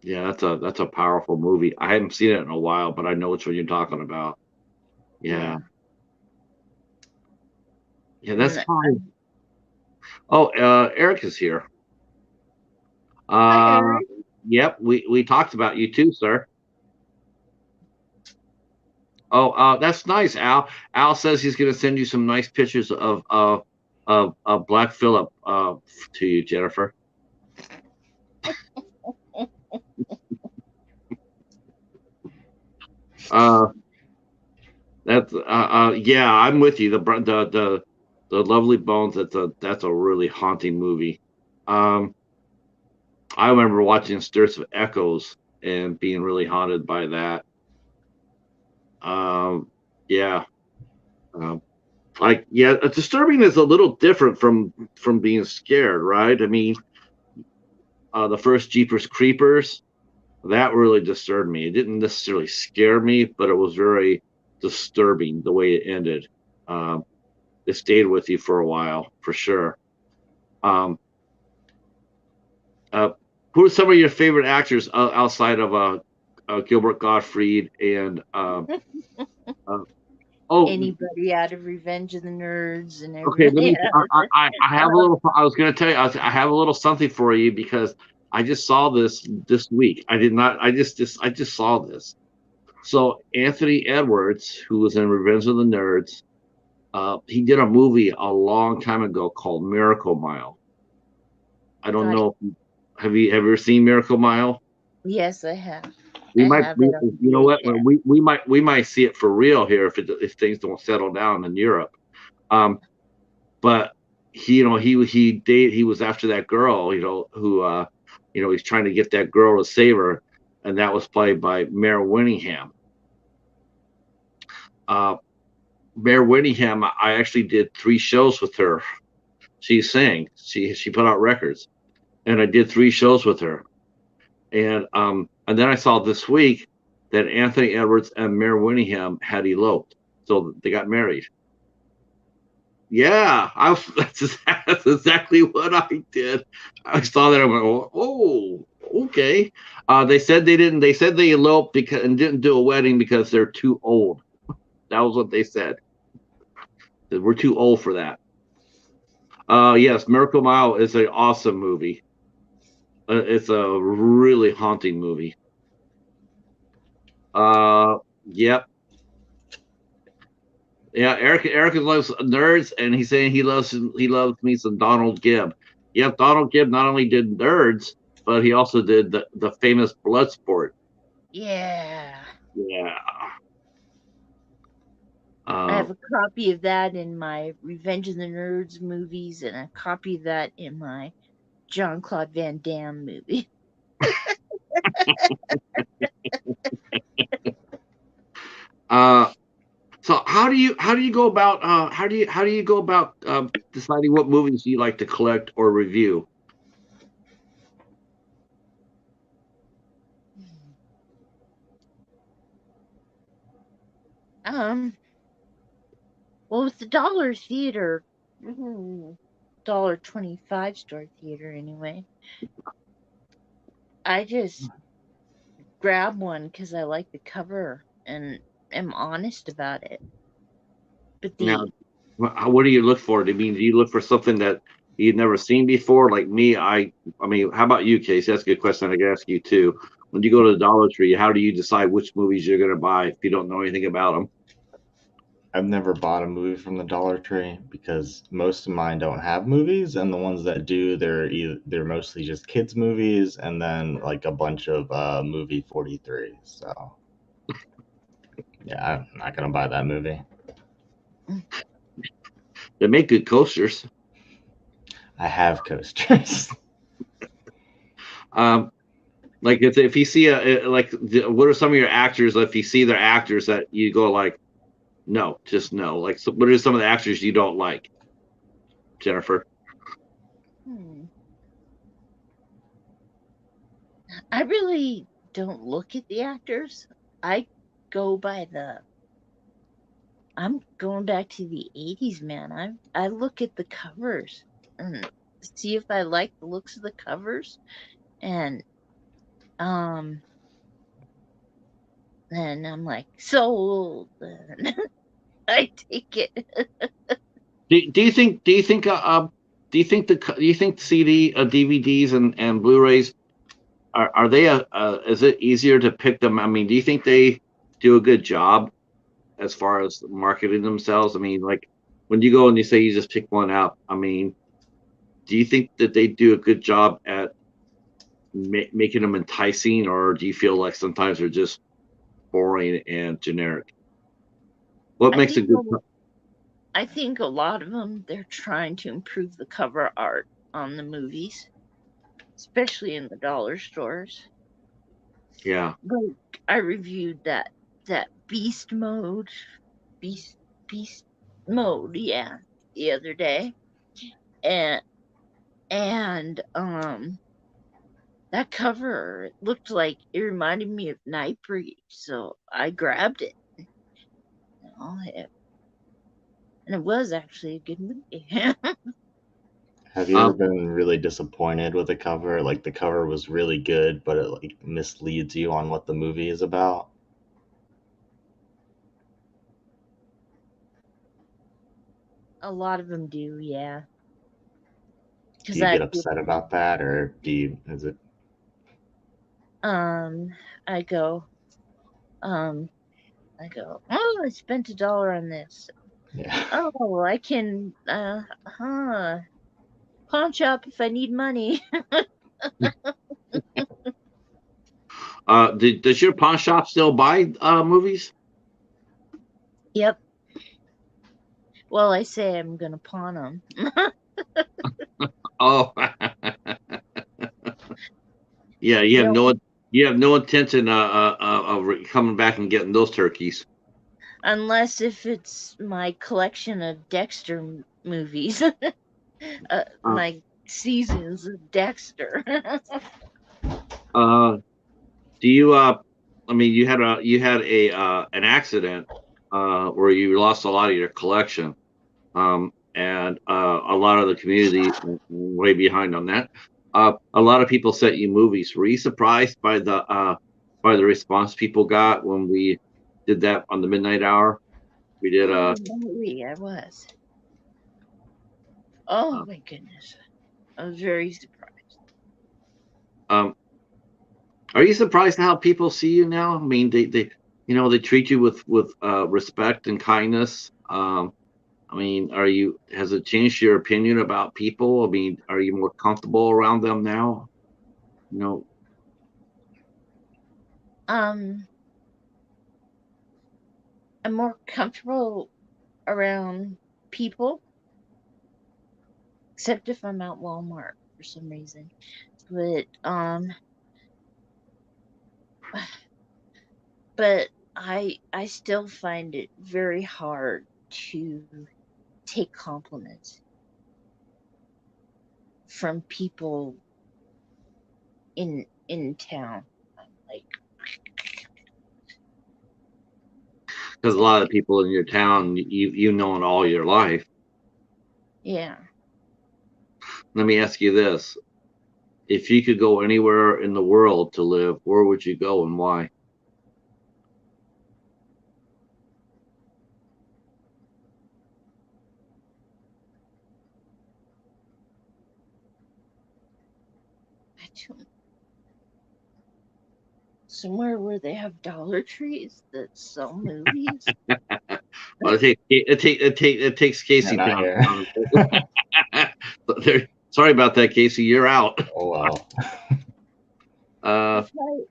Yeah, that's a powerful movie. I haven't seen it in a while, but I know which one you're talking about. Yeah, Yeah. yeah, that's And fine. Oh, Eric is here. hi, Uh, Eric. yep, we talked about you too, sir. Oh, that's nice. Al says he's going to send you some nice pictures of Black Phillip to you, Jennifer. Uh, that's yeah, I'm with you. The Lovely Bones. That's a really haunting movie. Um, I remember watching Stirts of Echoes and being really haunted by that. Yeah. Um, yeah, disturbing is a little different from being scared, right? I mean, the first Jeepers Creepers, that really disturbed me. It didn't necessarily scare me, but it was very disturbing the way it ended. Um, it stayed with you for a while, for sure. Um, uh, who are some of your favorite actors outside of Gilbert Gottfried and uh, oh, Anybody out of Revenge of the Nerds and okay, let everybody me. else. I have a little. I was going to tell you. I have a little something for you because I just saw this week. I did not. I just saw this. So Anthony Edwards, who was in Revenge of the Nerds, he did a movie a long time ago called Miracle Mile. I don't Got it. know. Have you ever seen Miracle Mile? Yes, I have. We I might. have it on You know what? VHS. We might see it for real here if things don't settle down in Europe. Um, but he was after that girl, who he's trying to get that girl to save her, and that was played by Mare Winningham. uh Mare Winningham, I actually did 3 shows with her. She sang, she put out records, and I did 3 shows with her. And then I saw this week that Anthony Edwards and Mare Winningham had eloped, so they got married. Yeah, that's exactly what I did. I saw that. I went, oh, okay. They said they didn't. They said they eloped because and didn't do a wedding because they're too old. That was what they said. That we're too old for that. Yes, Miracle Mile is an awesome movie. It's a really haunting movie. Yep. Yeah, Eric loves nerds, and he's saying he loves me some Donald Gibb. Yep, Donald Gibb not only did Nerds, but he also did the famous Bloodsport. Yeah. Yeah. I Uh, have a copy of that in my Revenge of the Nerds movies and a copy of that in my Jean-Claude Van Damme movie. uh, so how do you go about how do you go about deciding what movies you like to collect or review? Um, well, with the Dollar Theater, $1.25 store theater anyway, I just grab one because I like the cover and am honest about it. But Now, the what do you look for? Do you look for something that you've never seen before? Like me, I mean, how about you, Casey? That's a good question. I can ask you too. When you go to the Dollar Tree, how do you decide which movies you're going to buy if you don't know anything about them? I've never bought a movie from the Dollar Tree because most of mine don't have movies, and the ones that do, they're mostly just kids movies, and then like a bunch of movie 43. So yeah, I'm not gonna buy that movie. They make good coasters. I have coasters. Um, like if you see what are some of your actors? If you see their actors that you go like, no, just no. Like, so what are some of the actors you don't like, Jennifer? hmm, I really don't look at the actors. I go by the. I'm going back to the 80s, man. I look at the covers and see if I like the looks of the covers, and um then I'm like sold. And I take it. Do you think CD DVDs and Blu-rays are they is it easier to pick them? I mean, do you think they do a good job as far as marketing themselves? I mean, like when you go and you say you just pick one out, I mean, do you think that they do a good job at making them enticing, or do you feel like sometimes they're just boring and generic? What I makes a think good I think a lot of them they're trying to improve the cover art on the movies, especially in the dollar stores. yeah? Like I reviewed that beast beast mode, yeah, the other day, and and that cover it looked like it reminded me of Nightbreed, so I grabbed it. And it was actually a good movie. Have you ever Um, been really disappointed with a cover? Like the cover was really good, but it like misleads you on what the movie is about? A lot of them do, yeah. Do Because you get upset about that, or is it? um, I go, um, oh, I spent $1 on this. Yeah. Oh, I can, pawn shop if I need money. does your pawn shop still buy movies? Yep. Well, I say I'm gonna pawn them. Oh, yeah. Yeah, You have no intention of coming back and getting those turkeys. unless if it's my collection of Dexter movies, Uh, my seasons of Dexter. uh, do you? I mean, you had a an accident where you lost a lot of your collection, and a lot of the community way behind on that. A lot of people sent you movies. Were you surprised by the response people got when we did that on the midnight hour? We did Oh, maybe I was. Oh Uh, my goodness. I was very surprised. um, are you surprised how people see you now? I mean, they treat you with respect and kindness. I mean, has it changed your opinion about people? I mean, are you more comfortable around them now? You know, Um, I'm more comfortable around people, except if I'm at Walmart for some reason. But but I still find it very hard to take compliments from people in town. I'm like, because a lot of people in your town, you've known all your life. yeah. Let me ask you this: if you could go anywhere in the world to live, where would you go and why? I don't, somewhere where they have Dollar Trees that sell movies. Well, it takes Yeah, Casey not down. here. Sorry about that, Casey. You're out. Oh well. Uh,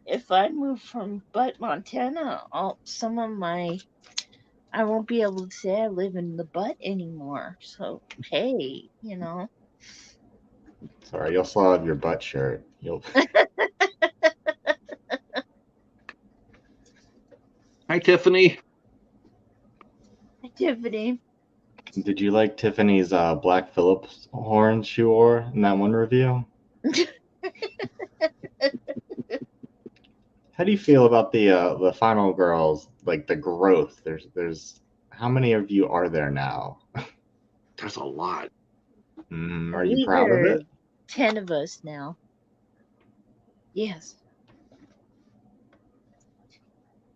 If I move from Butte, Montana, some of my I won't be able to say I live in the Butte anymore. So hey, Sorry, you'll still have your butt shirt. You'll. hi, Tiffany. Tiffany. Did you like Tiffany's Black Phillips horn she wore in that one review? How do you feel about the final girls? Like the growth. There's how many of you are there now? There's a lot. Are you proud of There's it? 10 of us now. Yes.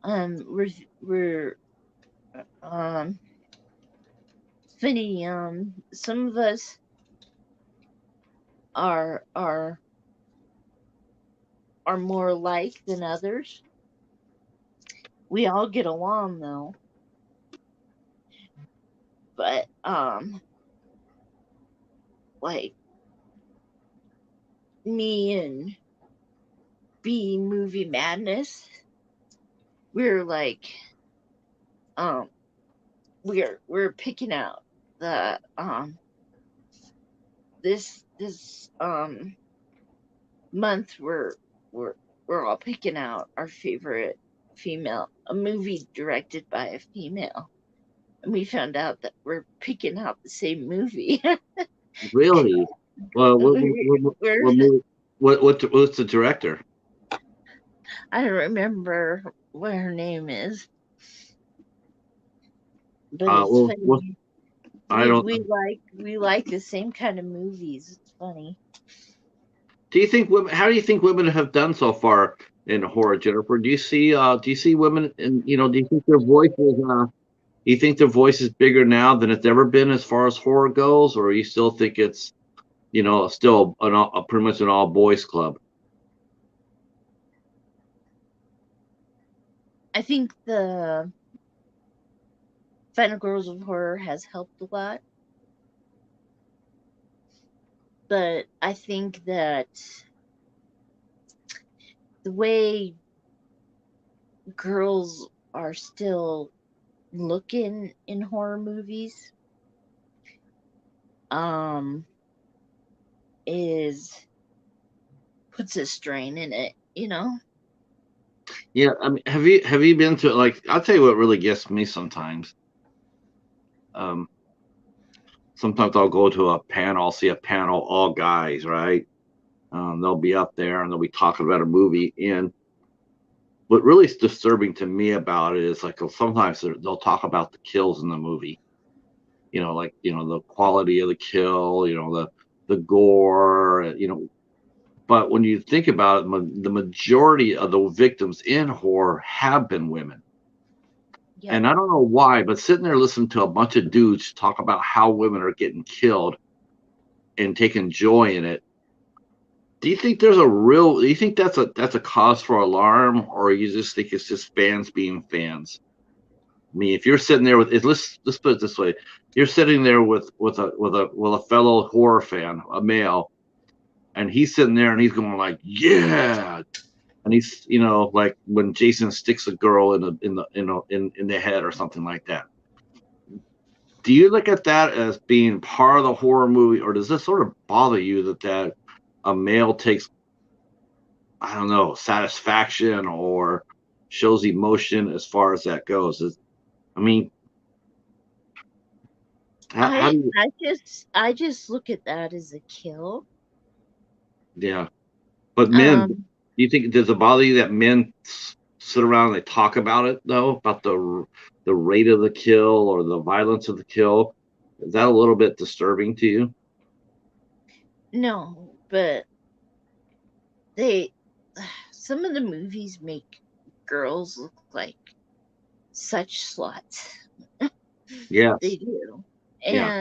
We're um funny. Some of us are more alike than others. We all get along though. But like me and B Movie Madness, we're like um we're picking out the this month we're we're all picking out our favorite a movie directed by a female, and we found out that we're picking out the same movie. Really? Well, we're, what, what's the director? I don't remember what her name is, but it's Well, funny. I we don't. we like we like the same kind of movies. It's funny. Do you think women? How do you think women have done so far in horror, Jennifer? Do you see women? And do you think their voice is? Do you think their voice is bigger now than it's ever been as far as horror goes, or you still think it's still pretty much an all boys club? I think the Final Girls of Horror has helped a lot, but I think that the way girls are still looking in horror movies um is puts a strain in it. Yeah, I mean, have you been to, like, I'll tell you what really gets me sometimes. Um, Sometimes I'll go to a panel, I'll see a panel, all guys, right? They'll be up there and they'll be talking about a movie. And what really is disturbing to me about it is, like, sometimes they'll talk about the kills in the movie. Like, the quality of the kill, the gore, But when you think about it, the majority of the victims in horror have been women. Yep. And I don't know why, but sitting there listening to a bunch of dudes talk about how women are getting killed, and taking joy in it. Do you think there's a real? Do you think that's a cause for alarm, or you just think it's just fans being fans? I mean, if you're sitting there with, let's put it this way: you're sitting there with a fellow horror fan, a male, and he's sitting there and he's going like, yeah, and he's like when Jason sticks a girl in the head or something like that. Do you look at that as being part of the horror movie, or does this sort of bother you that a male takes, I don't know, satisfaction or shows emotion as far as that goes? I mean, how I do you? I just look at that as a kill. Yeah, but men, do Um, you think does it bother you that men sit around and they talk about it though, about the rate of the kill or the violence of the kill? Is that a little bit disturbing to you? no, but they some of the movies make girls look like such sluts. They Yes. do. Yeah.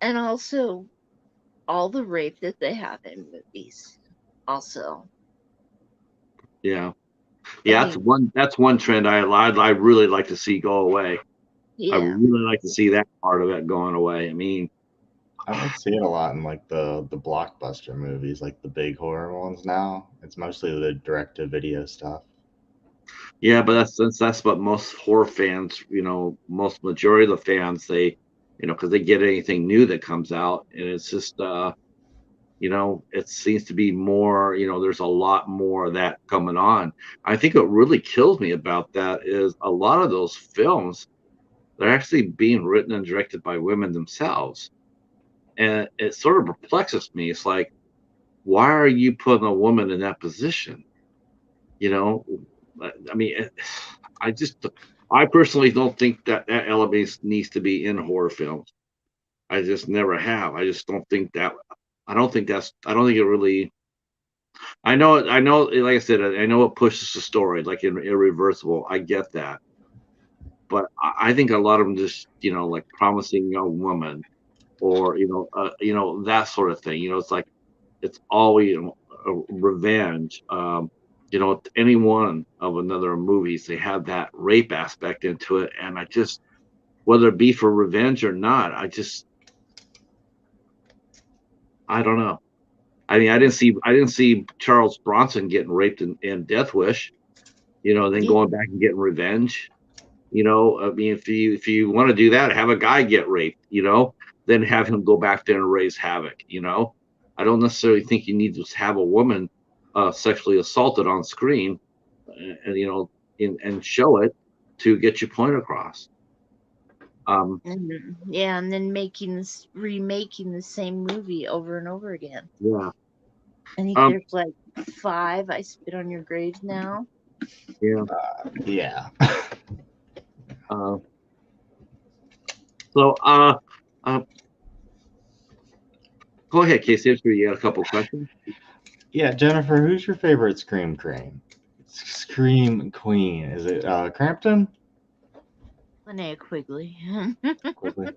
And also all the rape that they have in movies. Also, Yeah. I Yeah. mean, That's one trend I really like to see go away. I yeah, really like to see that part of it going away. I mean, I don't see it a lot in like the blockbuster movies, like the big horror ones now. It's mostly the direct to video stuff. yeah, but that's what most horror fans, most majority of the fans, they, because they get anything new that comes out, and it's just, it seems to be more, there's a lot more of that coming on. I think what really kills me about that is a lot of those films, they're actually being written and directed by women themselves, and it sort of perplexes me. It's like, why are you putting a woman in that position? You know, I mean, I just, I personally don't think that element needs to be in horror films. I just never have. I just don't think that. I don't think it really. I know. Like I said, I know it pushes the story, like in Irreversible. I get that, but I think a lot of them just, like promising young woman, or that sort of thing. It's like it's always revenge. Any one of another movies, they have that rape aspect into it, and I just, whether it be for revenge or not, I don't know. I mean, I didn't see Charles Bronson getting raped in Death Wish. Then yeah, going back and getting revenge. I mean, if you want to do that, have a guy get raped. Then have him go back there and raise havoc. I don't necessarily think you need to have a woman sexually assaulted on screen, and and show it to get your point across. Um, and then remaking the same movie over and over again. yeah. I think Um, there's like 5 I Spit on Your Grave now. yeah. Yeah. Uh, so, uh, go ahead, Casey. I'm sure you got a couple questions. Yeah, Jennifer, who's your favorite Scream Queen? Scream Queen. Is it Crampton? Linnea Quigley. Quickly.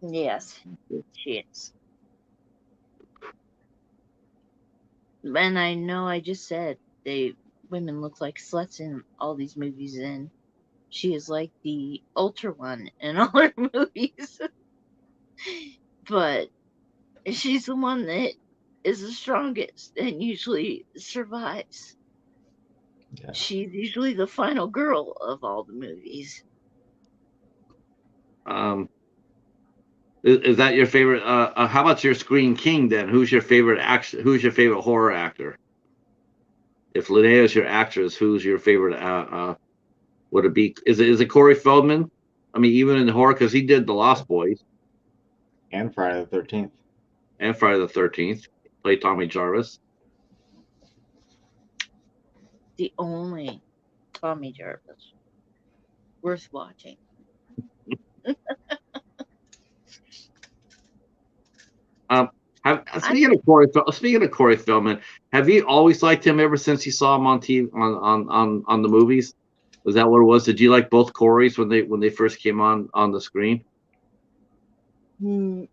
Yes, she is. And I know I just said women look like sluts in all these movies, and she is like the ultra one in all her movies. But she's the one that is the strongest and usually survives. Yeah. She's usually the final girl of all the movies. Um, is that your favorite? How about your Screen King then? Who's your favorite action? Who's your favorite horror actor? If Linnea is your actress, who's your favorite? Would it be? Is it Corey Feldman? I mean, even in horror, because he did The Lost Boys And Friday the 13th. and Friday the 13th, played Tommy Jarvis. The only Tommy Jarvis worth watching. Um, I speaking of Corey Feldman, have you always liked him ever since you saw him on TV on the movies? Was that what it was? Did you like both Corys when they first came on the screen? No,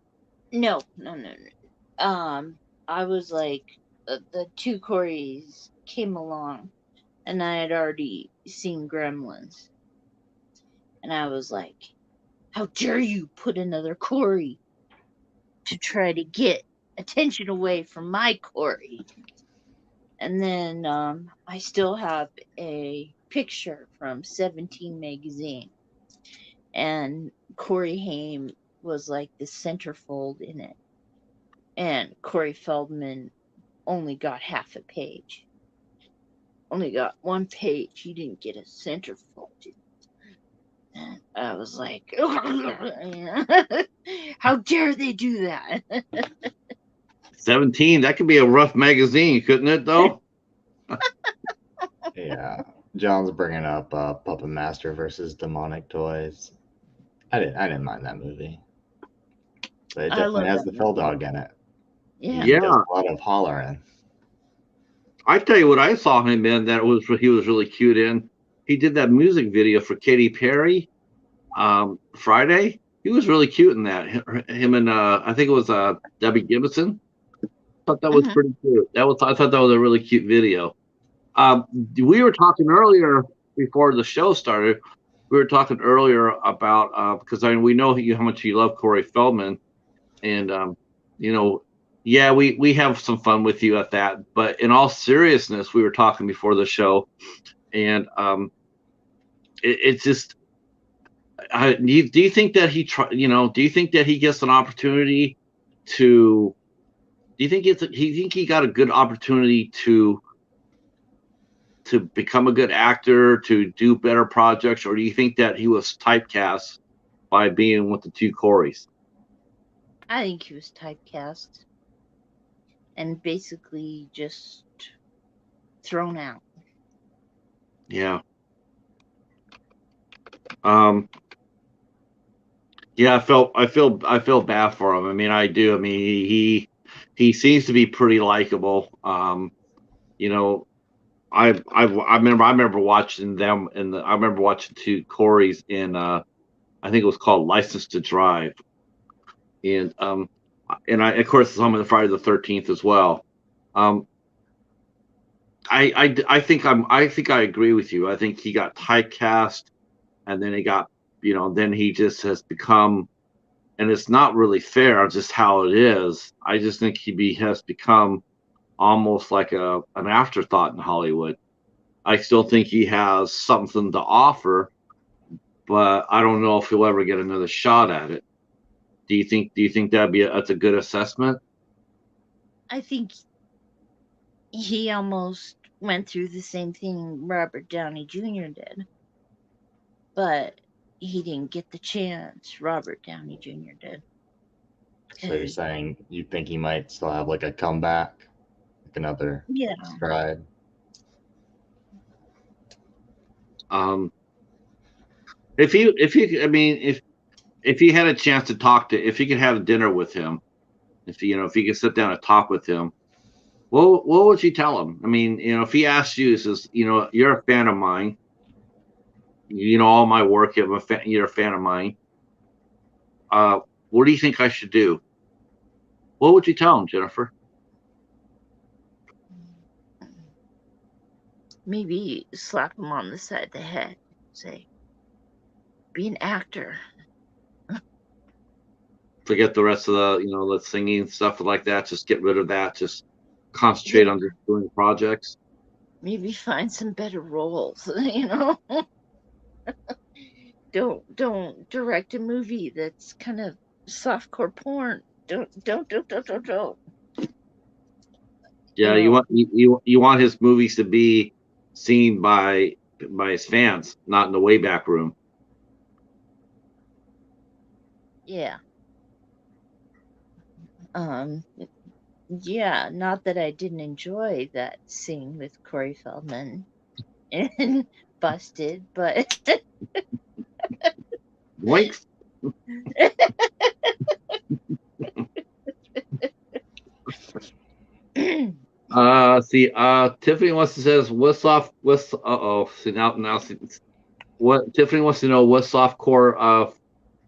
no, no, no. I was like, the two Corys came along, and I had already seen Gremlins, and I was like, how dare you put another Cory to try to get attention away from my Cory? And then I still have a picture from 17 magazine, and Corey Haim was like the centerfold in it, and Corey Feldman only got half a page, only got one page. He didn't get a centerfold. And I was like, how dare they do that? 17. That could be a rough magazine, couldn't it? Though. Yeah, John's bringing up Puppet Master versus Demonic Toys. I didn't mind that movie, but it I definitely love has that the Phil movie. Dog in it. Yeah. He does a lot of hollering. I tell you what, I saw him in that he was really cute in. He did that music video for Katy Perry, Friday. He was really cute in that. Him and I think it was Debbie Gibson. I thought that was Mhm. pretty cute. I thought that was a really cute video. We were talking earlier before the show started. We were talking earlier about because I mean we know how much you love Corey Feldman, and you know, yeah, we have some fun with you at that. But in all seriousness, we were talking before the show, and it's just. Do you think that he try? You know, do you think that he gets an opportunity to? Do you think he got a good opportunity to become a good actor, to do better projects, or do you think that he was typecast by being with the two Corys? I think he was typecast and basically just thrown out. Yeah. Um. Yeah, I feel bad for him. I mean, I do. I mean, he seems to be pretty likable. You know, I remember watching them in the I remember watching two Corys in I think it was called License to Drive, and I of course some of the Friday the 13th as well. Um, I think I agree with you. I think he got typecast, and then he got then he just has become, and it's not really fair, just how it is. I just think has become almost like an afterthought in Hollywood. I still think he has something to offer, but I don't know if he'll ever get another shot at it. Do you think that's a good assessment? I think he almost went through the same thing Robert Downey Jr. did, but he didn't get the chance Robert Downey Jr. did. So you're saying you think he might still have like a comeback, like another Yeah. stride? If you I mean if you had a chance to if you could have dinner with him, if you could sit down and talk with him, what would you tell him? I mean, if he asked you, says, you're a fan of mine, all my work, you're a fan of mine. What do you think I should do? What would you tell him, Jennifer? Maybe slap him on the side of the head. Say, be an actor. Forget the rest of the singing stuff like that. Just get rid of that. Just concentrate on just doing the projects. Maybe find some better roles. Don't direct a movie that's kind of softcore porn. Don't. Yeah, you want his movies to be seen by his fans, not in the Wayback Room. Yeah. Yeah, not that I didn't enjoy that scene with Corey Feldman and Busted, but Boinks. See, Tiffany wants to says, "What's off? What's? See now see." What Tiffany wants to know, what softcore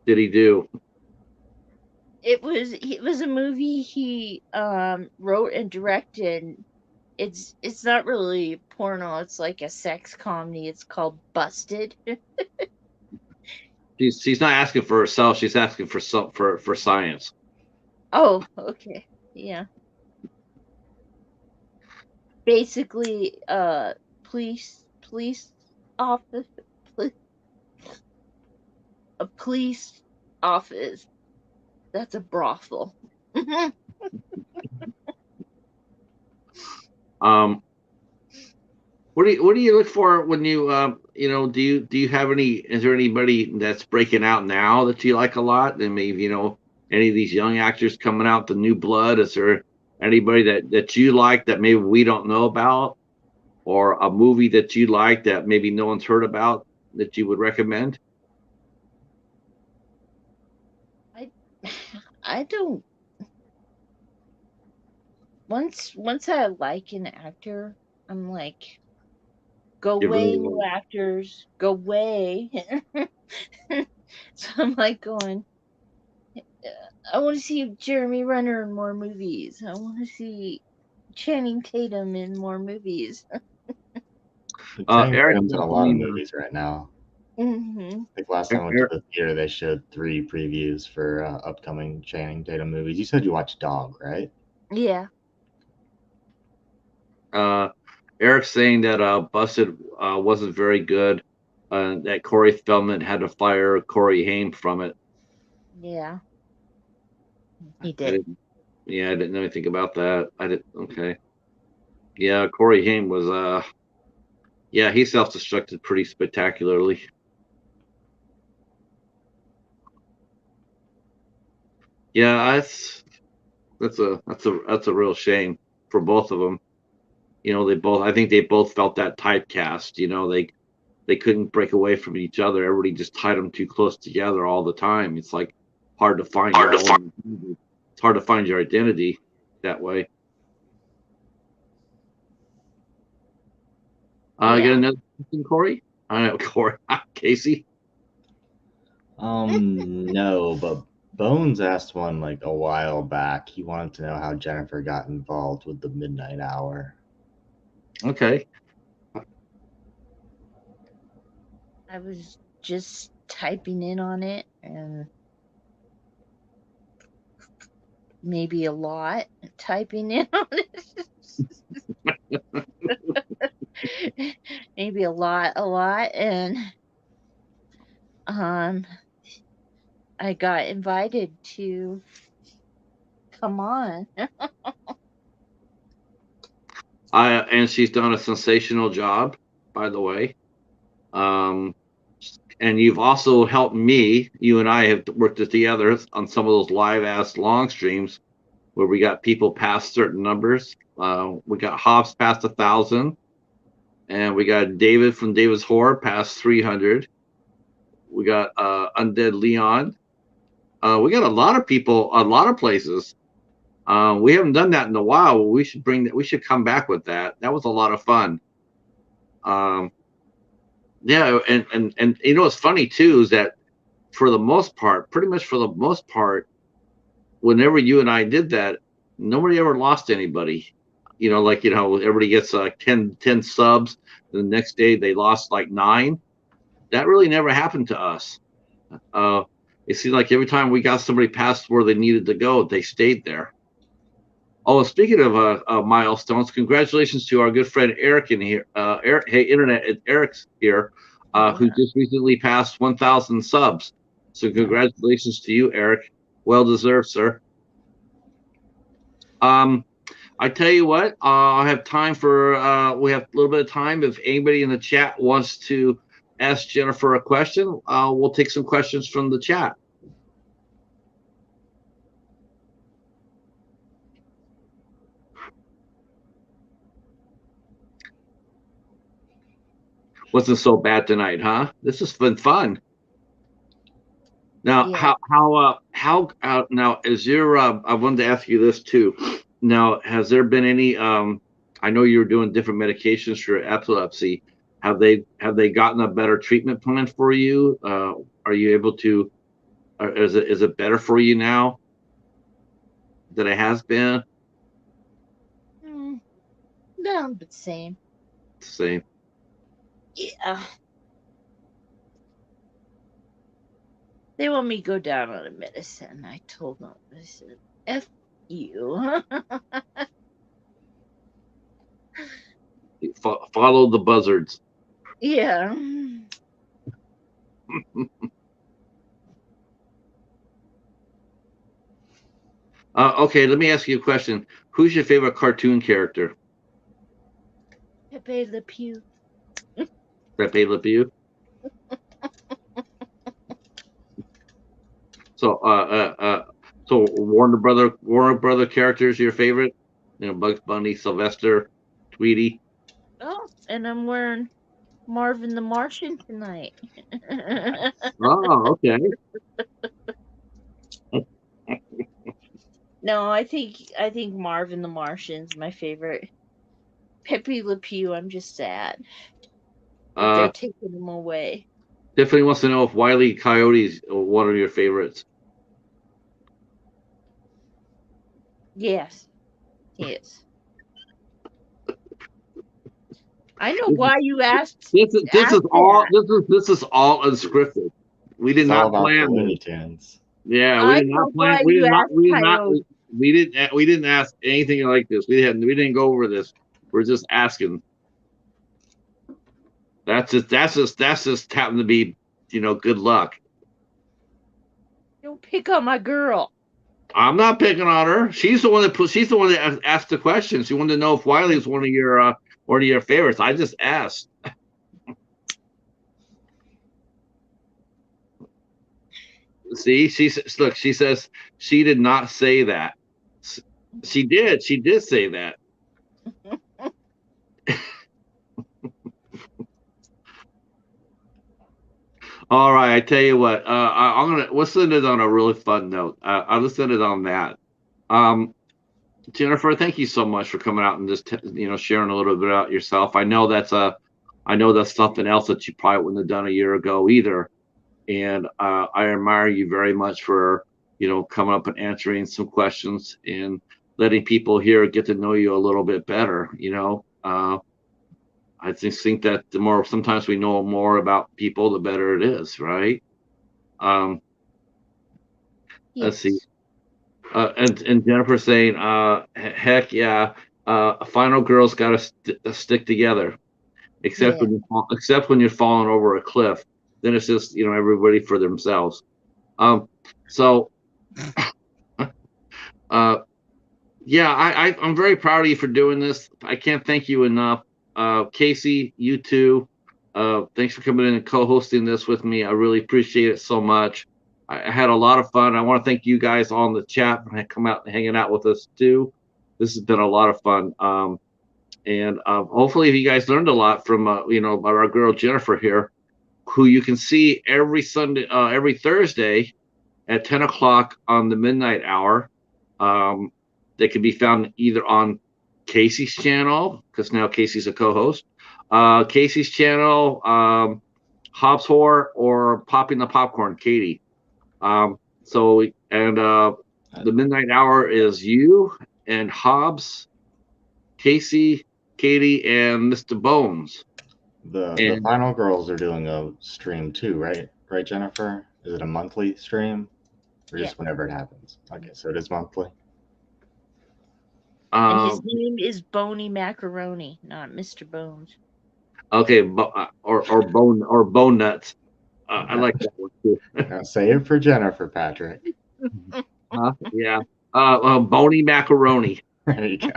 did he do? It was a movie he wrote and directed. It's not really porno. It's like a sex comedy. It's called Busted. She's not asking for herself. She's asking for for science. Oh, okay. Yeah. Basically, police office, poli- a police office. That's a brothel. Um, what do you look for when you do you have any, is there anybody that's breaking out now that you like a lot, and maybe any of these young actors coming out, the new blood? Is there anybody that you like that maybe we don't know about, or a movie that you like that maybe no one's heard about that you would recommend? I I don't once I like an actor, I'm like, go You away, really new want. actors, go away. So I'm like going, I want to see Jeremy Renner in more movies. I want to see Channing Tatum in more movies. Channing Eric Tatum's in a wants to lot of know- movies right now. Hmm. I think last time I went to Eric, the theater, they showed 3 previews for upcoming Channing Tatum movies. You said you watched Dog, right? Yeah. uh, Eric's saying that Busted wasn't very good. That Corey Feldman had to fire Corey Haim from it. Yeah. He I did. didn't. Yeah, I didn't know anything about that. I didn't. Okay. Yeah, Corey Haim was. Yeah, he self-destructed pretty spectacularly. Yeah, that's a real shame for both of them. They both. I think they both felt that typecast. They couldn't break away from each other. Everybody just tied them too close together all the time. It's like hard to find your own. It's hard to find your identity that way. Get Yeah. another question, Corey? Corey, Casey. No, but Bones asked one like a while back. He wanted to know how Jennifer got involved with the Midnight Hour. Okay. I was just typing in on it and maybe a lot typing in on it. Maybe a lot. And um, I got invited to come on. And she's done a sensational job, by the way. Um, and you've also helped me. You and I have worked together on some of those live ass long streams where we got people past certain numbers. We got Hobbs past 1,000, and we got David from David's Horror past 300. We got Undead Leon. We got a lot of people, a lot of places. We haven't done that in a while. We should bring that. We should come back with that. That was a lot of fun. Um, yeah, and what's funny too is that for the most part, pretty much for the most part, whenever you and I did that, nobody ever lost anybody. Everybody gets 10 subs. The next day they lost like 9. That really never happened to us. Uh, it seemed like every time we got somebody past where they needed to go, they stayed there. Oh, speaking of milestones, congratulations to our good friend Eric in here. Eric, hey, internet, Eric's here, who Yeah. just recently passed 1,000 subs. So congratulations to you, Eric. Well deserved, sir. Um, I tell you what, I have time for. We have a little bit of time. If anybody in the chat wants to ask Jennifer a question, we'll take some questions from the chat. Wasn't so bad tonight, huh? This has been fun. Now, Yeah. now is your? I wanted to ask you this too. Now, has there been any? I know you're doing different medications for epilepsy. have they gotten a better treatment plan for you? Are you able to? Is it better for you now than it has been? Mm, no, but same. Same. Yeah. They want me to go down on a medicine. I told them, I said, F you. Follow the buzzards. Yeah. Okay, let me ask you a question. Who's your favorite cartoon character? Pepe Le Pew. Pepe Le Pew. So, so Warner Brother characters your favorite? You know, Bugs Bunny, Sylvester, Tweety. Oh, and I'm wearing Marvin the Martian tonight. Oh, okay. No, I think Marvin the Martian's my favorite. Pepe Le Pew, I'm just sad that they're Uh, taking him away. Tiffany wants to know if Wile E. Coyote's one of your favorites. Yes, yes. I know why you asked This is all that. this is all unscripted. We did It's all not about the plan Looney this. Tunes. Yeah, we I did know not plan. why you asked Coyote. We didn't ask anything like this. We didn't go over this. We're just asking. That's just happened to be, you know, good luck. Don't pick on my girl. I'm not picking on her. She's the one that asked the question. She wanted to know if Wiley was one of your favorites. I just asked. See, look. She says she did not say that. She did. She did say that. All right. I tell you what. I'm gonna let's end it on a really fun note. Let's end it on that. Um, Jennifer, thank you so much for coming out and just sharing a little bit about yourself. I know that's something else that you probably wouldn't have done a year ago either. And I admire you very much for coming up and answering some questions and letting people here get to know you a little bit better. I just think that the more sometimes we know more about people, the better it is, right? Um, let's see. Yes. And Jennifer saying, heck yeah, final girls got to stick together, Yeah. except when you're falling over a cliff. Then it's just everybody for themselves. So uh, yeah, I'm very proud of you for doing this. I can't thank you enough. Casey, you too. Thanks for coming in and co-hosting this with me. I really appreciate it so much. I had a lot of fun. I want to thank you guys on the chat for come out and hanging out with us too. This has been a lot of fun. And hopefully you guys learned a lot from about our girl Jennifer here, who you can see every every Thursday at 10 o'clock on the midnight hour. They can be found either on Casey's channel, because now Casey's a co-host, Casey's channel, Hobbs Horror, or Popping the Popcorn, Katie. So, and the midnight hour is you and Hobbs, Casey, Katie, and Mr. Bones. The final girls are doing a stream too, right? Right, Jennifer? Is it a monthly stream? Or Yeah. just whenever it happens? Okay, so it is monthly. And his name is Boney Macaroni, not Mr. Bones. Okay, bone nuts. I like that one too. Now say it for Jennifer, Patrick. Yeah. Boney macaroni. There you go.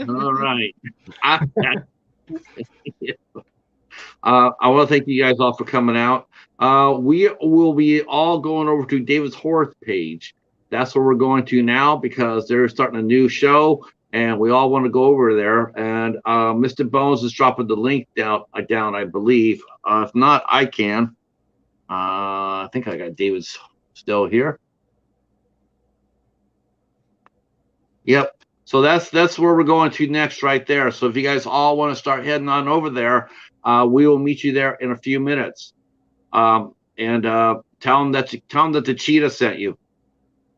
All right. I want to thank you guys all for coming out. We will be all going over to David's Horror page. That's where we're going to now because they're starting a new show, and we all want to go over there. And Mr. Bones is dropping the link down, I believe. If not, I can. I think I got David's still here. Yep. So that's where we're going to next right there. So if you guys all want to start heading on over there, We will meet you there in a few minutes. And tell them that the cheetah sent you.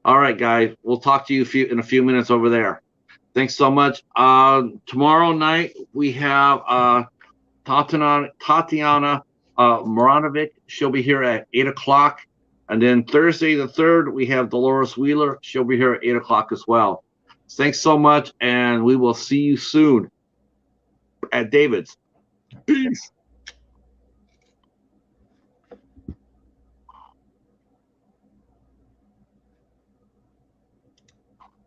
All right, guys. We'll talk to you in a few minutes over there. Thanks so much. Tomorrow night we have Tatiana Moranovic. She'll be here at 8 o'clock. And then Thursday the 3rd, we have Dolores Wheeler. She'll be here at 8 o'clock as well. Thanks so much, and we will see you soon at David's. Peace.